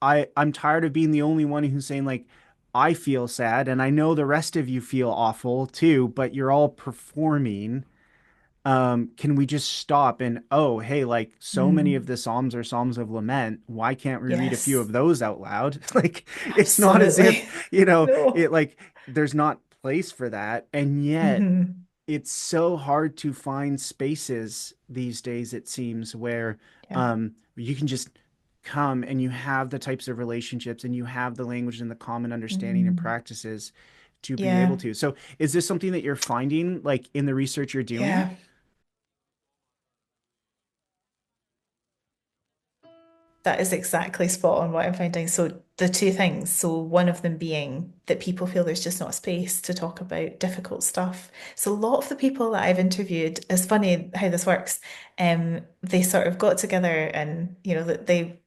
I'm tired of being the only one who's saying like, I feel sad, and I know the rest of you feel awful too, but you're all performing. Can we just stop and, oh, hey, like so many of Mm. the Psalms are Psalms of lament. Why can't we read a few Yes. of those out loud? Like, it's not as if, Absolutely. No. it like there's not place for that. And yet Hmm. it's so hard to find spaces these days, it seems, where Yeah. you can just come and you have the types of relationships and you have the language and the common understanding and Mm. practices to be able Yeah. to. So is this something that you're finding like in the research you're doing? Yeah. That is exactly spot on what I'm finding. So the two things. So one of them being that people feel there's just not space to talk about difficult stuff. So a lot of the people that I've interviewed, it's funny how this works. They sort of got together and that they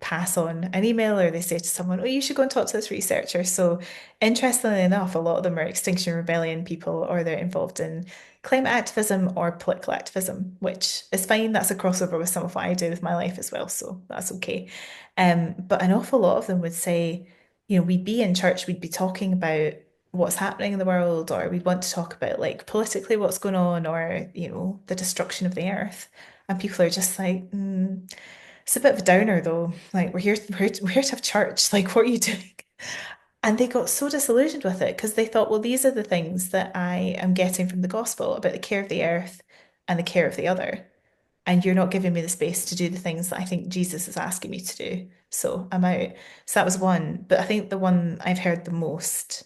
pass on an email or they say to someone, oh, you should go and talk to this researcher. So, interestingly enough, a lot of them are Extinction Rebellion people or they're involved in climate activism or political activism, which is fine. That's a crossover with some of what I do with my life as well. So, that's okay. But an awful lot of them would say, we'd be in church, we'd be talking about what's happening in the world, or we'd want to talk about like politically what's going on, or the destruction of the earth. And people are just like, it's a bit of a downer though. Like we're here to have church. Like what are you doing? And they got so disillusioned with it because they thought, well, these are the things that I am getting from the gospel about the care of the earth and the care of the other. And you're not giving me the space to do the things that I think Jesus is asking me to do. So I'm out. So that was one. But I think the one I've heard the most,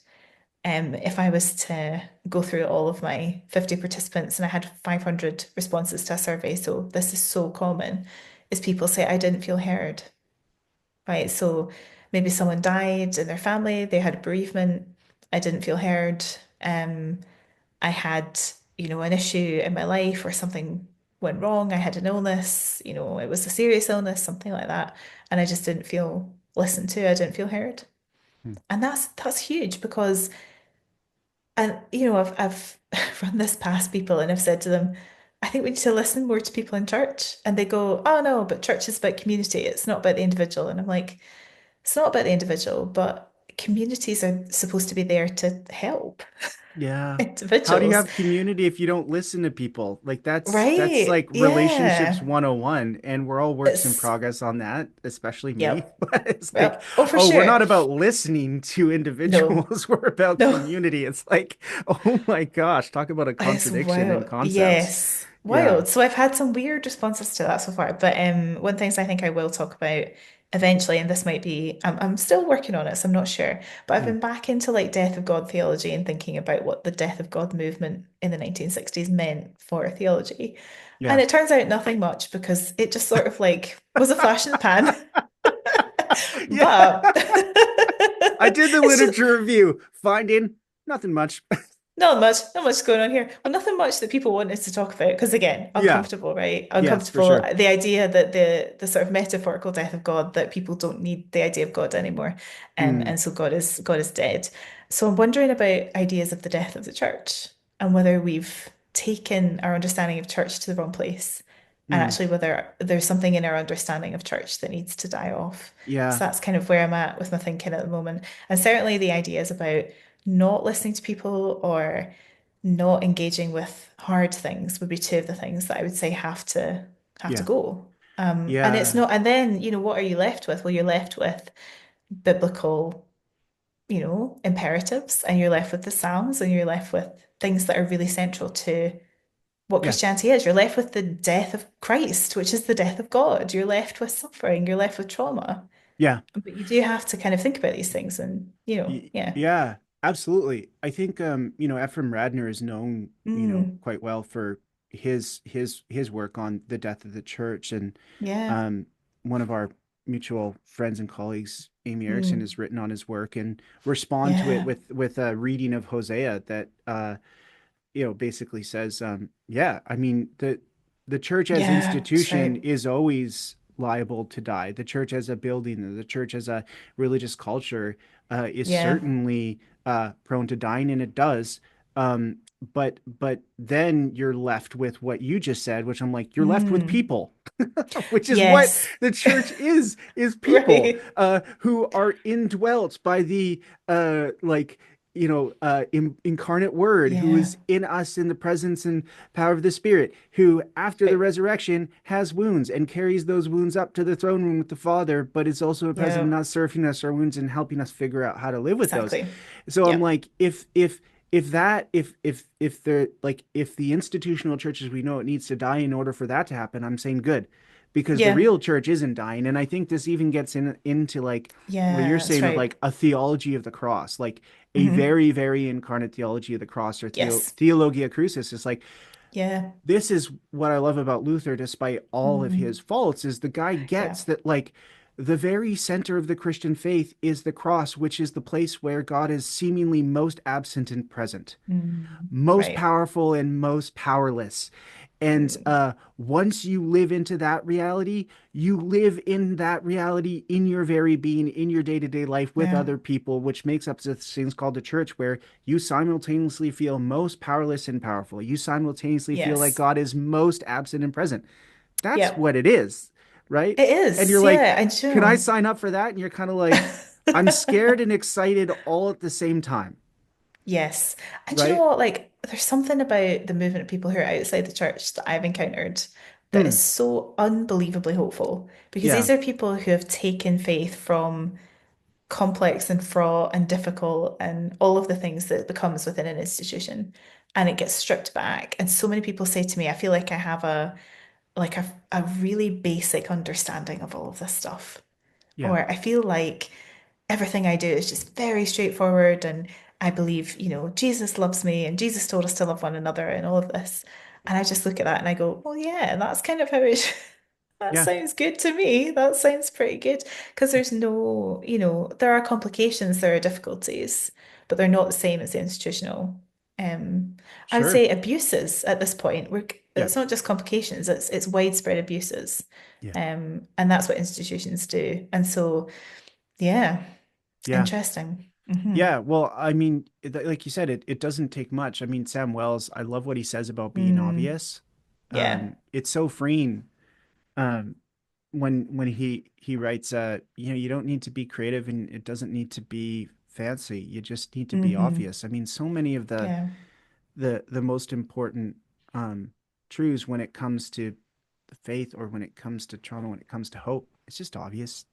if I was to go through all of my 50 participants and I had 500 responses to a survey, so this is so common, is people say, I didn't feel heard, right? So maybe someone died in their family, they had a bereavement, I didn't feel heard. I had, an issue in my life or something went wrong. I had an illness, it was a serious illness, something like that. And I just didn't feel listened to, I didn't feel heard. Hmm. And that's huge because and I've run this past people and I've said to them, I think we need to listen more to people in church. And they go, oh no, but church is about community. It's not about the individual. And I'm like, it's not about the individual, but communities are supposed to be there to help Yeah. How do you individuals. have community if you don't listen to people? Like that's like Right. relationships Yeah. 101, and we're all works in It's, progress on that, especially me. yep. But it's like, Yep. Oh, for oh, we're sure. not about listening to No, individuals, we're about no. community. It's like, oh my gosh, talk about a It's contradiction in wild. concepts. Yes. Yeah. Wild. So I've had some weird responses to that so far. But one things I think I will talk about eventually, and this might be I'm still working on it, so I'm not sure. But I've Hmm. been back into like death of God theology and thinking about what the death of God movement in the 1960s meant for theology. And Yeah. it turns out nothing much because it just sort of like was a flash in the pan. Yeah. But I did the it's just literature review, finding nothing much. not much going on here. Well, nothing much that people want us to talk about because again, Yeah. uncomfortable, right? Yes, for Uncomfortable. sure. The idea that the sort of metaphorical death of God, that people don't need the idea of God anymore, Mm, and so God is dead. So I'm wondering about ideas of the death of the church and whether we've taken our understanding of church to the wrong place, and mm, actually whether there's something in our understanding of church that needs to die off. yeah. So that's kind of where I'm at with my thinking at the moment, and certainly the ideas about not listening to people or not engaging with hard things would be two of the things that I would say have to Yeah. go. And it's Yeah. not, and then, what are you left with? Well, you're left with biblical, imperatives, and you're left with the Psalms, and you're left with things that are really central to what Yeah. Christianity is. You're left with the death of Christ, which is the death of God. You're left with suffering. You're left with trauma. Yeah. But you do have to kind of think about these things and, yeah. Yeah, absolutely. I think Ephraim Radner is known, Mm, quite well for his work on the death of the church. And yeah. um one of our mutual friends and colleagues, Amy Erickson, Mm, has written on his work and respond to it yeah. with a reading of Hosea that basically says, yeah, I mean, the church as Yeah, that's institution right. is always liable to die. The church as a building, the church as a religious culture, is Yeah. certainly prone to dying, and it does. But then you're left with what you just said, which I'm like, you're left with Mm, people, which is what yes. the church is people Right. who are indwelt by the like incarnate word who Yeah. is in us in the presence and power of the Spirit, who after the Right. resurrection has wounds and carries those wounds up to the throne room with the Father, but is also present in Yeah, us, surfing us our wounds and helping us figure out how to live with those. exactly. So I'm Yeah. like, if the institutional church as we know it needs to die in order for that to happen, I'm saying good, because the Yeah. real church isn't dying. And I think this even gets into like what you're Yeah, that's saying of right. like a theology of the cross, like a Hmm. very, very incarnate theology of the cross, or Yes. theologia crucis. Is like, Yeah. this is what I love about Luther, despite all of his Mm, faults, is the guy yeah. gets that like the very center of the Christian faith is the cross, which is the place where God is seemingly most absent and present, Mm, most right. powerful and most powerless. And Mm, once you live into that reality, you live in that reality in your very being, in your day to day life with yeah. other people, which makes up this things called the church, where you simultaneously feel most powerless and powerful. You simultaneously feel like Yes. God is most absent and present. That's Yeah. what it is, right? It And you're is. like, Yeah, I can I know. sign up for that? And you're kind of like, I'm scared and excited all at the same time, Yes. And do you know right? what? Like, there's something about the movement of people who are outside the church that I've encountered that is Hmm. so unbelievably hopeful because Yeah, these are people who have taken faith from complex and fraught and difficult and all of the things that becomes within an institution, and it gets stripped back. And so many people say to me, I feel like I have a really basic understanding of all of this stuff. yeah, Or I feel like everything I do is just very straightforward, and I believe, Jesus loves me and Jesus told us to love one another and all of this. And I just look at that and I go, well, yeah, that's kind of how it that yeah, sounds good to me. That sounds pretty good. Because there's no, there are complications, there are difficulties, but they're not the same as the institutional. Um, I would sure. say abuses at this point. Yeah, It's not just complications, it's widespread abuses. yeah, And that's what institutions do. And so, yeah, it's yeah. interesting. Yeah, well, I mean, like you said, it doesn't take much. I mean, Sam Wells, I love what he says about being Mm, obvious. yeah. It's so freeing. Um, when he writes, you don't need to be creative and it doesn't need to be fancy. You just need to be Hmm. obvious. I mean, so many of Yeah. the most important um truths when it comes to the faith, or when it comes to trauma, when it comes to hope, it's just obvious.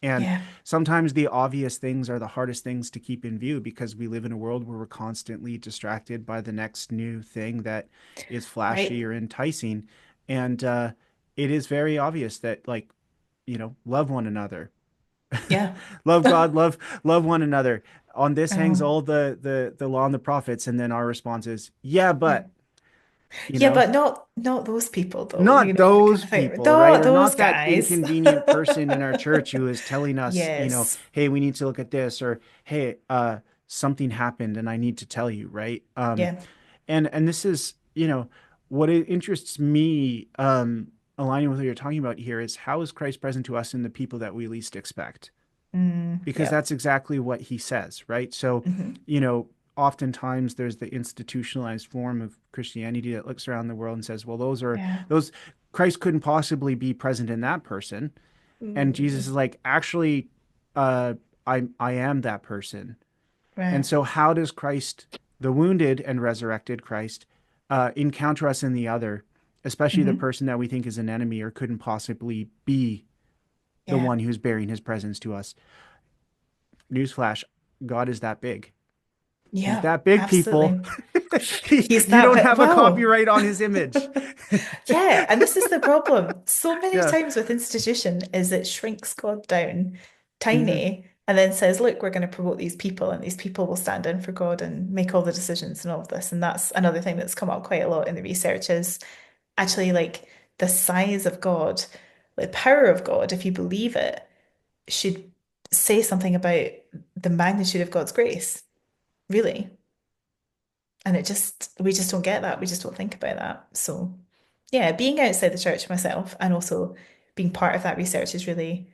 And Yeah. sometimes the obvious things are the hardest things to keep in view, because we live in a world where we're constantly distracted by the next new thing that is flashy Right. or enticing. And it is very obvious that, like, love one another, Yeah. love God, love one another. On this hangs Oh, all the law and the prophets. And then our response is, yeah, yeah. but, you Yeah, know, but not those people though, not that kind those of thing. people, right? Or Those not that guys. inconvenient person in our church who is telling us, Yes. hey, we need to look at this, or hey, something happened and I need to tell you, right? Yeah. And this is, what it interests me, aligning with what you're talking about here, is how is Christ present to us in the people that we least expect? Because Yeah. that's exactly what he says, right? So, Hmm. you know, oftentimes there's the institutionalized form of Christianity that looks around the world and says, well, Yeah. those, Christ couldn't possibly be present in that person. And Jesus Mm. is like, actually, uh, I am that person. And Right. so, how does Christ, the wounded and resurrected Christ, encounter us in the other, especially the Hmm. person that we think is an enemy or couldn't possibly be the Yeah. one who's bearing his presence to us? Newsflash, God is that big. He's Yeah. that big, people. Absolutely. He's You that don't have a well. copyright on his image. Yeah, and this is the problem. So many Yeah. times with institution is it shrinks God down Hmm. tiny and then says, look, we're going to promote these people and these people will stand in for God and make all the decisions and all of this. And that's another thing that's come up quite a lot in the research is actually like the size of God, the power of God, if you believe it, should say something about the magnitude of God's grace, really. And we just don't get that. We just don't think about that. So, yeah, being outside the church myself and also being part of that research is really,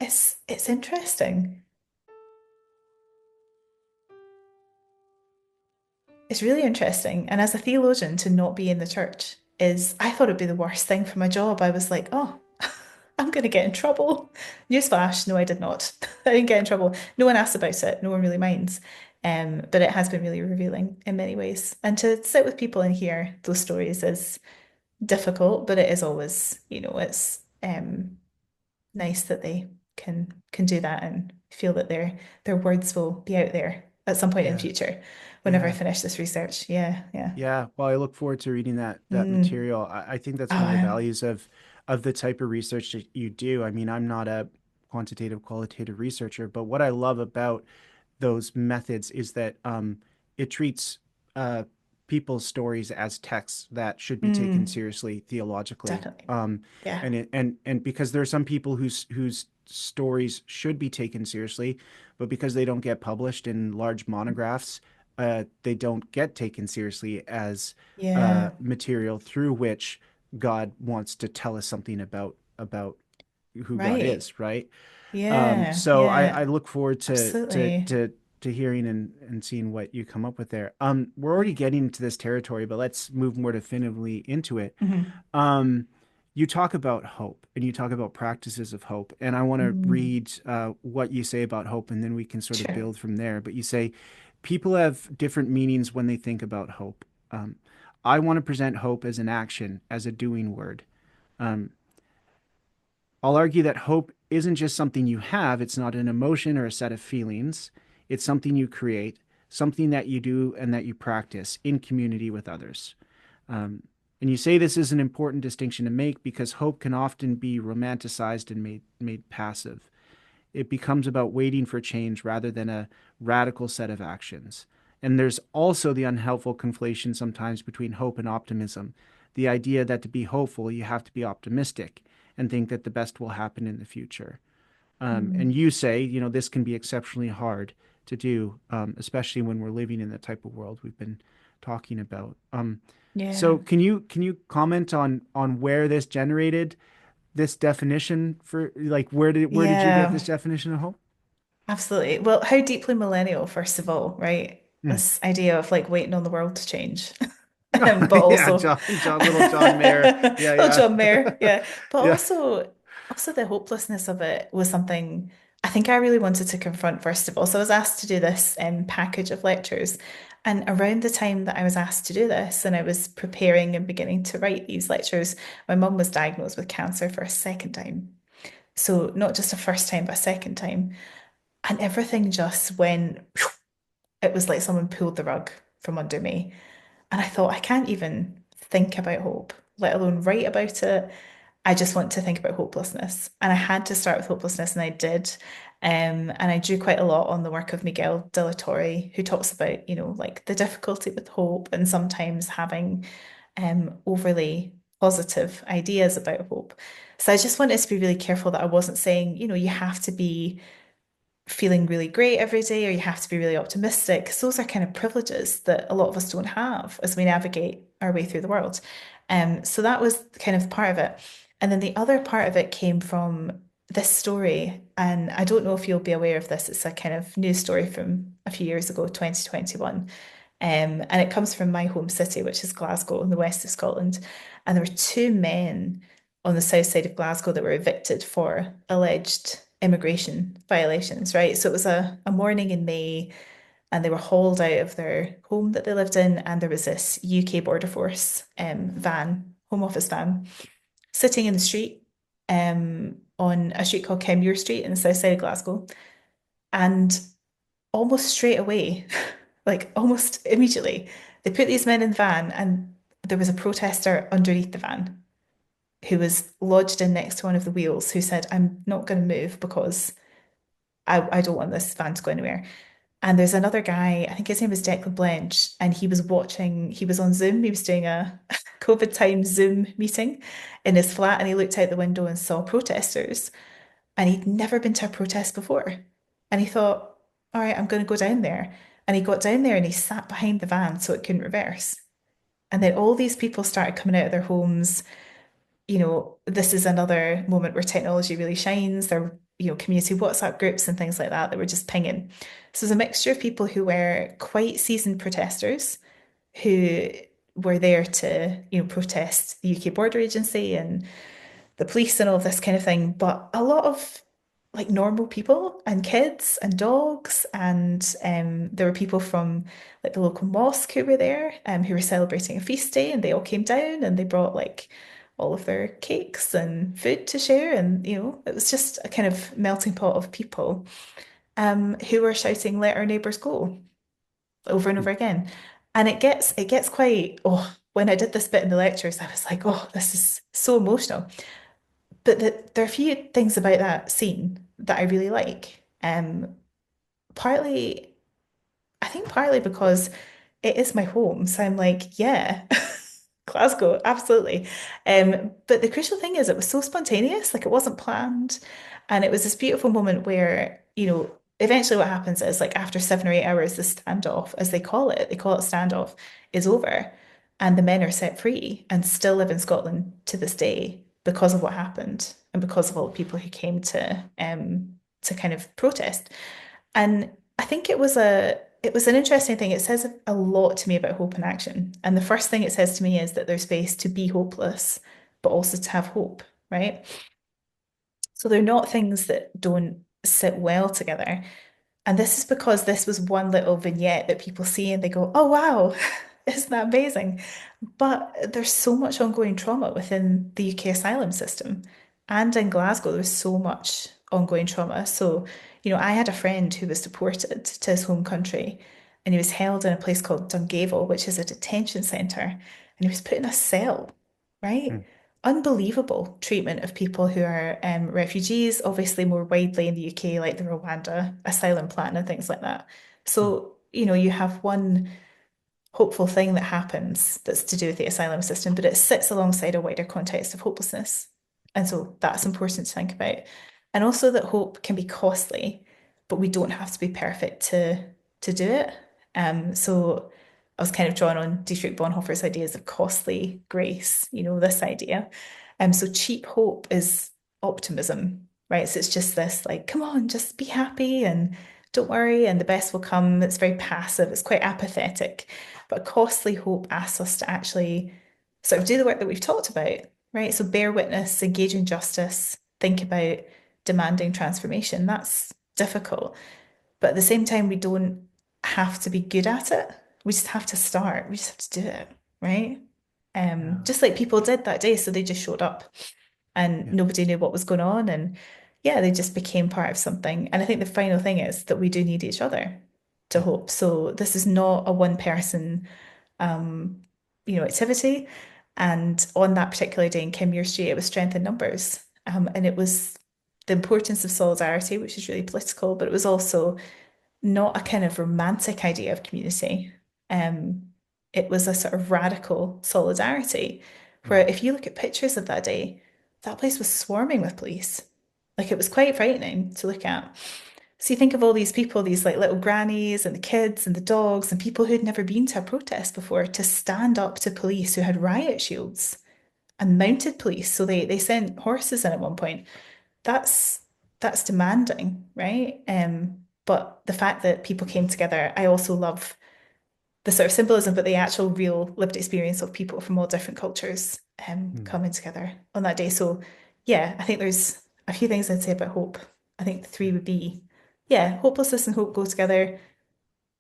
it's interesting. It's really interesting. And as a theologian, to not be in the church is, I thought it'd be the worst thing for my job. I was like, oh, I'm going to get in trouble. Newsflash, no, I did not. I didn't get in trouble. No one asks about it. No one really minds. But it has been really revealing in many ways. And to sit with people and hear those stories is difficult, but it is always, it's nice that they can do that and feel that their words will be out there at some point in the Yeah. future whenever I Yeah. finish this research. Yeah, yeah. Yeah. Well, I look forward to reading that Mm. material. I think that's one Oh, of the yeah. values of the type of research that you do. I mean, I'm not a quantitative, qualitative researcher, but what I love about those methods is that it treats uh, people's stories as texts that should be taken Mm, seriously theologically. definitely. Yeah. And because there are some people whose stories should be taken seriously, but because they don't get published in large monographs, they don't get taken seriously as Yeah. material through which God wants to tell us something about who God Right. is, right? Yeah. So I Yeah. look forward Absolutely. to hearing and seeing what you come up with there. We're already Right. getting into this territory, but let's move more definitively into it. Hmm. Um, you talk about hope and you talk about practices of hope, and I want to Mm. read what you say about hope, and then we can sort of Sure. build from there. But you say people have different meanings when they think about hope. Um, I want to present hope as an action, as a doing word. Um, I'll argue that hope isn't just something you have, it's not an emotion or a set of feelings. It's something you create, something that you do and that you practice in community with others. Um, and you say this is an important distinction to make because hope can often be romanticized and made passive. It becomes about waiting for change rather than a radical set of actions. And there's also the unhelpful conflation sometimes between hope and optimism. The idea that to be hopeful, you have to be optimistic and think that the best will happen in the future. And Mm. you say, this can be exceptionally hard to do, especially when we're living in the type of world we've been talking about. So Yeah. can you comment on where this generated this definition for like where did you get Yeah. this definition of hope? Absolutely. Well, how deeply millennial, first of all, right? Mm. This idea of like waiting on the world to change. But Yeah, also Little John Mayer. Yeah, little yeah. John Mayer, yeah. But Yeah. also the hopelessness of it was something I think I really wanted to confront first of all. So I was asked to do this package of lectures. And around the time that I was asked to do this and I was preparing and beginning to write these lectures, my mum was diagnosed with cancer for a second time. So not just a first time, but a second time. And everything just went, it was like someone pulled the rug from under me. And I thought, I can't even think about hope, let alone write about it. I just want to think about hopelessness. And I had to start with hopelessness, and I did. And I drew quite a lot on the work of Miguel de la Torre, who talks about, like the difficulty with hope and sometimes having overly positive ideas about hope. So I just wanted to be really careful that I wasn't saying, you have to be feeling really great every day, or you have to be really optimistic, because those are kind of privileges that a lot of us don't have as we navigate our way through the world. So that was kind of part of it. And then the other part of it came from this story. And I don't know if you'll be aware of this. It's a kind of news story from a few years ago, 2021. And it comes from my home city, which is Glasgow in the west of Scotland. And there were two men on the south side of Glasgow that were evicted for alleged immigration violations, right? So it was a morning in May, and they were hauled out of their home that they lived in, and there was this UK Border Force van, Home Office van, sitting in the street on a street called Kenmure Street in the south side of Glasgow. And almost straight away, like almost immediately, they put these men in the van, and there was a protester underneath the van who was lodged in next to one of the wheels who said, I'm not going to move because I don't want this van to go anywhere. And there's another guy, I think his name was Declan Blanche, and he was on Zoom, he was doing a COVID time Zoom meeting in his flat, and he looked out the window and saw protesters, and he'd never been to a protest before. And he thought, all right, I'm going to go down there. And he got down there and he sat behind the van so it couldn't reverse. And then all these people started coming out of their homes. This is another moment where technology really shines. There were, community WhatsApp groups and things like that that were just pinging. So there's a mixture of people who were quite seasoned protesters who were there to, protest the UK border agency and the police and all of this kind of thing, but a lot of like normal people and kids and dogs, and there were people from like the local mosque who were there, who were celebrating a feast day, and they all came down and they brought like all of their cakes and food to share, and it was just a kind of melting pot of people who were shouting, "Let our neighbours go," over and over again. And it gets quite, when I did this bit in the lectures, I was like, oh, this is so emotional. But there are a few things about that scene that I really like. Partly, I think partly because it is my home. So I'm like, yeah, Glasgow, absolutely. But the crucial thing is it was so spontaneous, like it wasn't planned. And it was this beautiful moment where, eventually what happens is like after 7 or 8 hours, the standoff, as they call it standoff, is over. And the men are set free and still live in Scotland to this day because of what happened and because of all the people who came to kind of protest. And I think it was an interesting thing. It says a lot to me about hope and action. And the first thing it says to me is that there's space to be hopeless, but also to have hope, right? So they're not things that don't sit well together. And this is because this was one little vignette that people see and they go, oh, wow, isn't that amazing? But there's so much ongoing trauma within the UK asylum system. And in Glasgow, there's so much ongoing trauma. So, I had a friend who was deported to his home country, and he was held in a place called Dungavel, which is a detention centre, and he was put in a cell, right? Mm. Unbelievable treatment of people who are refugees, obviously more widely in the UK, like the Rwanda asylum plan and things like that. Mm. So, you have one hopeful thing that happens that's to do with the asylum system, but it sits alongside a wider context of hopelessness. And so that's important to think about. And also that hope can be costly, but we don't have to be perfect to do it. So I was kind of drawn on Dietrich Bonhoeffer's ideas of costly grace, this idea. So cheap hope is optimism, right? So it's just this like, come on, just be happy and don't worry, and the best will come. It's very passive, it's quite apathetic. But costly hope asks us to actually sort of do the work that we've talked about, right? So bear witness, engage in justice, think about demanding transformation. That's difficult. But at the same time, we don't have to be good at it. We just have to start. We just have to do it, right? Yeah. Just like people did that day. So they just showed up and Yeah. nobody knew what was going on. And yeah, they just became part of something. And I think the final thing is that we do need each other to Yeah. hope. So this is not a one person um, activity. And on that particular day in Kenmure Street, it was strength in numbers. And it was the importance of solidarity, which is really political, but it was also not a kind of romantic idea of community. Um, it was a sort of radical solidarity, where Mm. if you look at pictures of that day, that place was swarming with police. Like it was quite frightening to look at. So you think of all these people, these like little grannies and the kids and the dogs and people who'd never been to a protest before to stand up to police who had riot shields and mounted police. So they sent horses in at one point. That's that's demanding, right? But the fact that people came together, I also love the sort of symbolism, but the actual real lived experience of people from all different cultures Hmm. coming together on that day. So yeah, I think there's a few things I'd say about hope. I think the three would be, yeah, hopelessness and hope go together.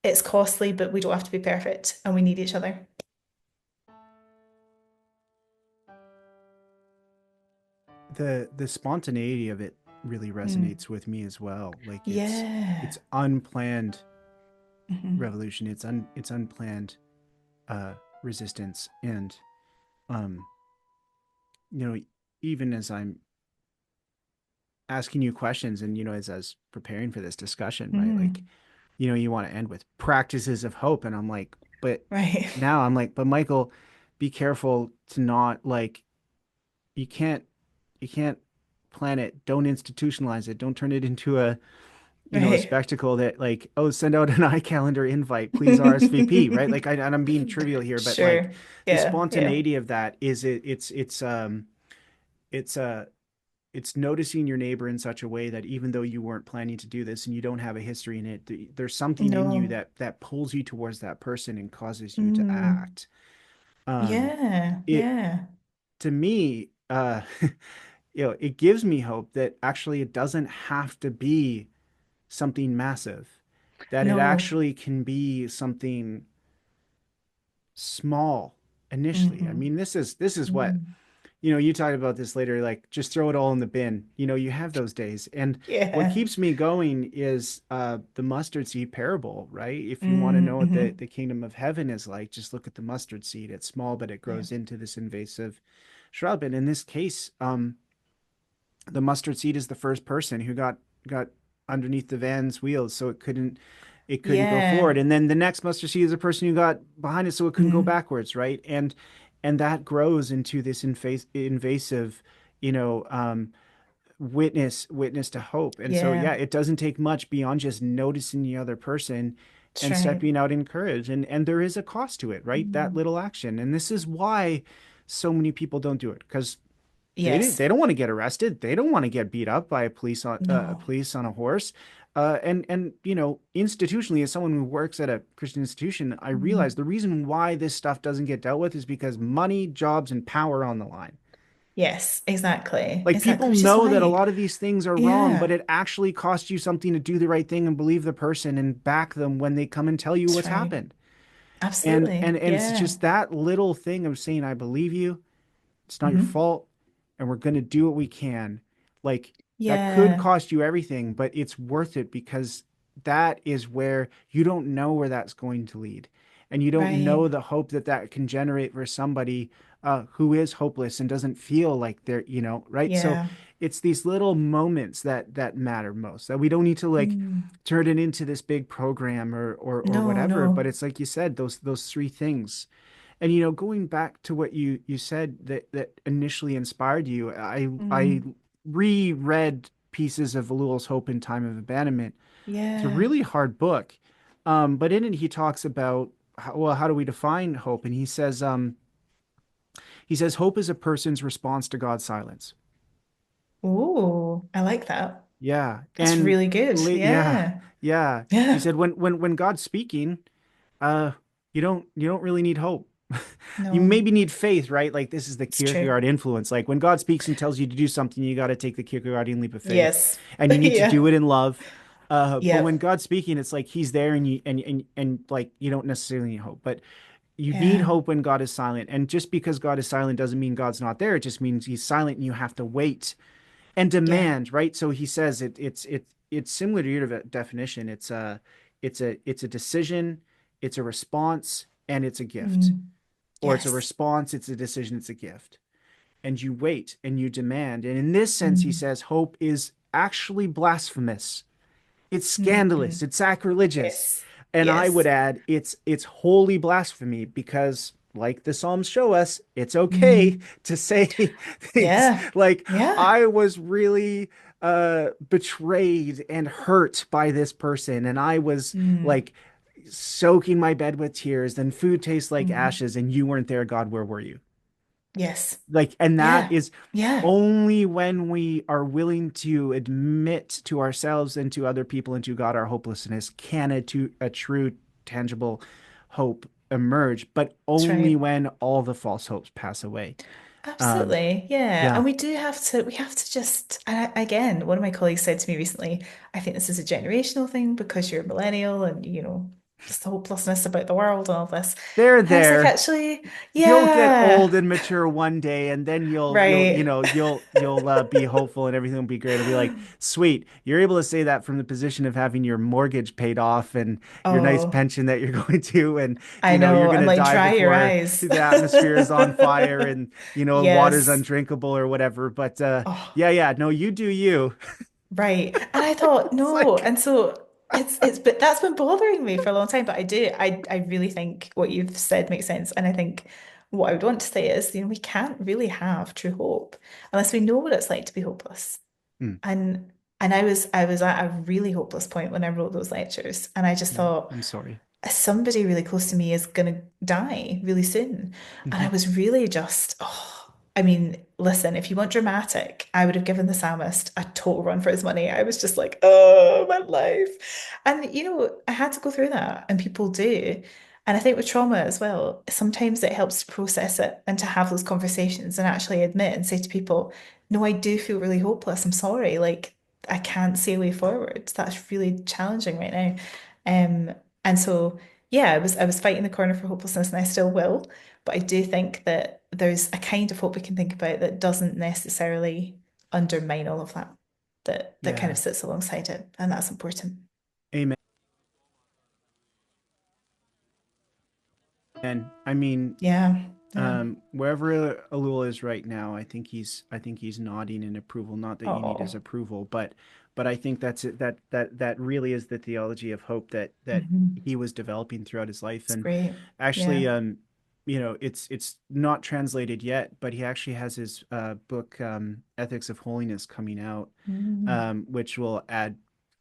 It's costly, but we don't have to be perfect and we need each other. The spontaneity of it really Mm. resonates with me as well. Like Yeah. it's unplanned Hmm. revolution. It's unplanned uh resistance. And um you know, even as I'm asking you questions and as I was preparing for this discussion, right? Like, Mm. you want to end with practices of hope, and I'm like, but Right. now I'm like, but Michael, be careful to not like you can't you can't plan it. Don't institutionalize it. Don't turn it into a Right. spectacle that like, oh, send out an iCalendar invite, please RSVP, right? Like and I'm being trivial here, but like Sure. the Yeah. Yeah. spontaneity of that is it's it's noticing your neighbor in such a way that even though you weren't planning to do this and you don't have a history in it, there's something in you No. that pulls you towards that person and causes you to Mm. act. Um, Yeah. it Yeah. to me, it gives me hope that actually it doesn't have to be something massive, that it No. actually can be something small initially. I Hmm. mean, this is what Mm. you talked about this later, like just throw it all in the bin. You have those days. And what Yeah. keeps me going is the mustard seed parable, right? If you want to know what the, Mm-hmm. the kingdom of heaven is like, just look at the mustard seed. It's small, but it Yeah. grows into this invasive shrub. And in this case, the mustard seed is the first person who got underneath the van's wheels, so it couldn't go forward. Yeah. And then the next mustard seed is the person who got behind it, so it couldn't go Mm. backwards, right? And that grows into this invasive, you know, um, witness to hope. And so yeah, Yeah. it doesn't take much beyond just noticing the other person That's and right. stepping out in courage. And there is a cost to it, right? That Mm. little action. And this is why so many people don't do it, because Yes. they don't want to get arrested. They don't want to get beat up by a No. police on a horse. And institutionally, as someone who works at a Christian institution, I realize Mm. the reason why this stuff doesn't get dealt with is because money, jobs, and power are on the line. Yes, exactly. Like Exactly. people Which is know that a why, lot of these things are wrong, but yeah, it actually costs you something to do the right thing and believe the person and back them when they come and tell you that's what's right. happened. And and Absolutely. and it's Yeah. just that little thing of saying, I believe you. It's not your Hmm. fault, and we're going to do what we can. Like that could Yeah. cost you everything, but it's worth it because that is where you don't know where that's going to lead. And you don't Right. know the hope that that can generate for somebody who is hopeless and doesn't feel like they're, right? So Yeah. it's these little moments that matter most. That we don't need to like Mm. turn it into this big program or No, whatever. But no. it's like you said, those three things. And going back to what you said that initially inspired you, I Mm. reread pieces of Ellul's Hope in Time of Abandonment. It's a Yeah. really hard book, but in it he talks about how do we define hope, and he says hope is a person's response to God's silence. Oh, I like that. Yeah, That's and really good. yeah, Yeah. yeah. He Yeah. said when God's speaking, uh, you don't really need hope. You No, maybe need faith, right? Like this is the it's true. Kierkegaard influence. Like when God speaks and tells you to do something, you got to take the Kierkegaardian leap of faith, Yes. and you need to do Yeah. it in love. But when Yep. God's speaking, it's like He's there, and you like you don't necessarily need hope, but you need Yeah. hope when God is silent. And just because God is silent doesn't mean God's not there. It just means He's silent, and you have to wait and Yeah. demand, right? So he says it's similar to your definition. It's a decision, it's a response, and it's a gift. Mm. Or it's a Yes. response, it's a decision, it's a gift. And you wait and you demand. And in this sense, he Mm. says hope is actually blasphemous. It's scandalous, Mm. it's sacrilegious. Yes. And I would Yes. add it's holy blasphemy because like the Psalms show us, it's okay Mm. to say things Yeah. like Yeah. I was really betrayed and hurt by this person, and I was Mm, like soaking my bed with tears, and food tastes like mm. ashes, and you weren't there. God, where were you? Yes. Like, and that Yeah. is Yeah. only when we are willing to admit to ourselves and to other people and to God our hopelessness can a true, tangible hope emerge, but That's only right. when all the false hopes pass away. Um, Absolutely. Yeah. yeah, And we have to just, and again, one of my colleagues said to me recently, I think this is a generational thing because you're a millennial and, just the hopelessness about the world and all this. they're And I was like, there. actually, You'll get yeah, old and mature one day, and then right. you'll be hopeful, and everything will be great. It'll be like, sweet, you're able to say that from the position of having your mortgage paid off and your nice Oh, pension that you're going to, and I you're know. I'm gonna like, die dry your before eyes. the atmosphere is on fire and water's Yes. undrinkable or whatever. But Oh. yeah, yeah, no, you do you. Right. And I thought, It's no. like, And so but that's been bothering me for a long time. But I really think what you've said makes sense. And I think what I would want to say is, we can't really have true hope unless we know what it's like to be hopeless. mm, And I was at a really hopeless point when I wrote those lectures. And I just yeah, thought, I'm sorry. somebody really close to me is going to die really soon. And I Hmm. was really just, I mean, listen, if you want dramatic, I would have given the psalmist a total run for his money. I was just like, oh, my life. And, I had to go through that, and people do. And I think with trauma as well, sometimes it helps to process it and to have those conversations and actually admit and say to people, no, I do feel really hopeless. I'm sorry. Like, I can't see a way forward. That's really challenging right now. And so, yeah, I was fighting the corner for hopelessness, and I still will. But I do think that there's a kind of hope we can think about that doesn't necessarily undermine all of that, that kind Yeah, of sits alongside it, and that's important. amen. And I mean, Yeah, yeah. wherever Alul is right now, I think he's nodding in approval. Not that you need his Oh, approval, but I think that's it. That really is the theology of hope that hmm. he was developing throughout his life. It's And great. actually, Yeah. it's not translated yet, but he actually has his book Ethics of Holiness coming out, Mm. which will add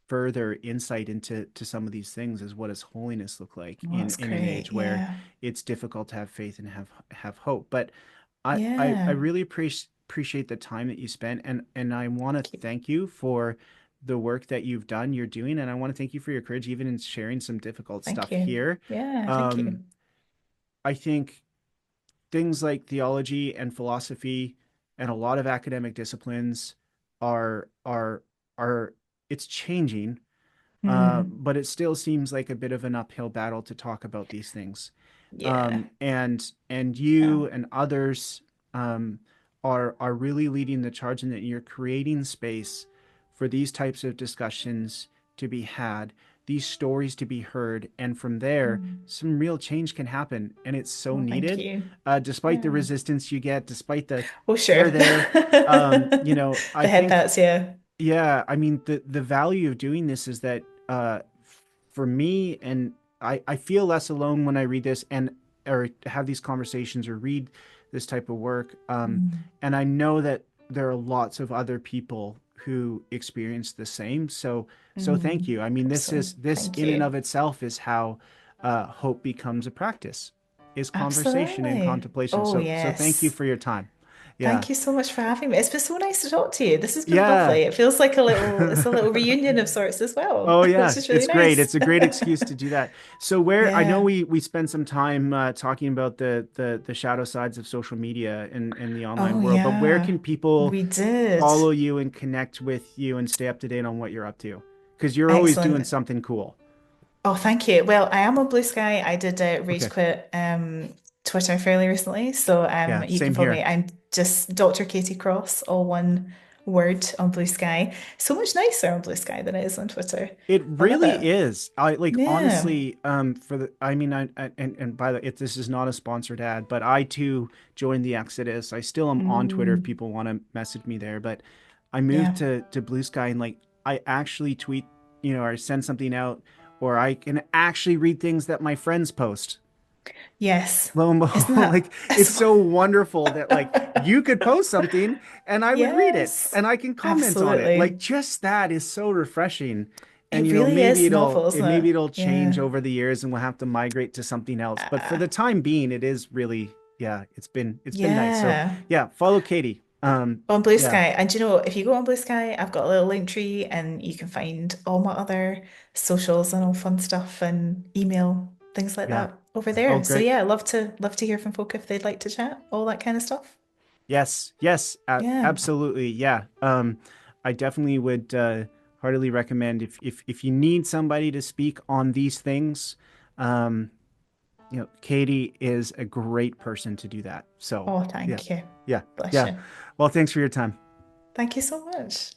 further insight into some of these things. As what does holiness look like Well, in that's an great. age where Yeah. it's difficult to have faith and have hope. But I Yeah. really appreciate the time that you spent, and I want to Thank you. thank you for the work that you're doing, and I want to thank you for your courage even in sharing some difficult Thank stuff you. here. Yeah, thank um you. I think things like theology and philosophy and a lot of academic disciplines are are it's changing, Mm. but it still seems like a bit of an uphill battle to talk about these things. Yeah. And Yeah. you and others um, are really leading the charge in that you're creating space for these types of discussions to be had, these stories to be heard, and from there, Mm. some real change can happen, and it's so Well, thank needed. you. Despite the Yeah. resistance you get, despite the Oh, they're sure. there, I The head think pats, yeah. yeah, I mean the value of doing this is that for me, and I feel less alone when I read this and or have these conversations or read this type of work. Mm. And I know that there are lots of other people who experience the same. So thank Mm. you. I mean, Hope so. this Thank in and you. of itself is how hope becomes a practice, is conversation and Absolutely. contemplation. Oh, So thank you yes. for your time. Yeah. Thank you so much for having me. It's been so nice to talk to you. This has been Yeah. lovely. It feels like it's a little reunion of sorts as well, Oh which yeah, is really it's great. nice. It's a great excuse to do that. So where I know Yeah. we spent some time talking about the shadow sides of social media and the online Oh, world, but where can yeah. people We did. follow you and connect with you and stay up to date on what you're up to? Because you're always doing Excellent. something cool. Oh, thank you. Well, I am on Blue Sky. I did rage Okay. quit Twitter fairly recently, so Yeah, you can same follow here. me. I'm just Dr. Katie Cross, all one word on Blue Sky. So much nicer on Blue Sky than it is on Twitter. It I love really it. is. I like Yeah. honestly, for the I mean and by the if this is not a sponsored ad, but I too joined the Exodus. I still am on Twitter if Mm, people want to message me there, but I moved yeah. to Blue Sky and like I actually tweet, or send something out or I can actually read things that my friends post. Yes. Lo and Isn't behold, that? like it's so wonderful that like you could post something and I would read it Yes, and I can comment on it. Like absolutely. just that is so refreshing. And It really is novel, isn't it? maybe it'll change Yeah. over the years and we'll have to migrate to something else. But for Uh, the time being, it is really, yeah, it's been nice. So yeah. yeah, follow Katie. On Blue Yeah, Sky. And do you know, if you go on Blue Sky, I've got a little link tree and you can find all my other socials and all fun stuff and email, things like yeah. that over Oh, there. So great. yeah, love to hear from folk if they'd like to chat, all that kind of stuff. Yes, yes, Yeah. absolutely. Yeah. I definitely would heartily recommend if you need somebody to speak on these things, um, Katie is a great person to do that. So, Oh, yeah, thank you. yeah, Bless yeah. you. Well, thanks for your time. Thank you so much.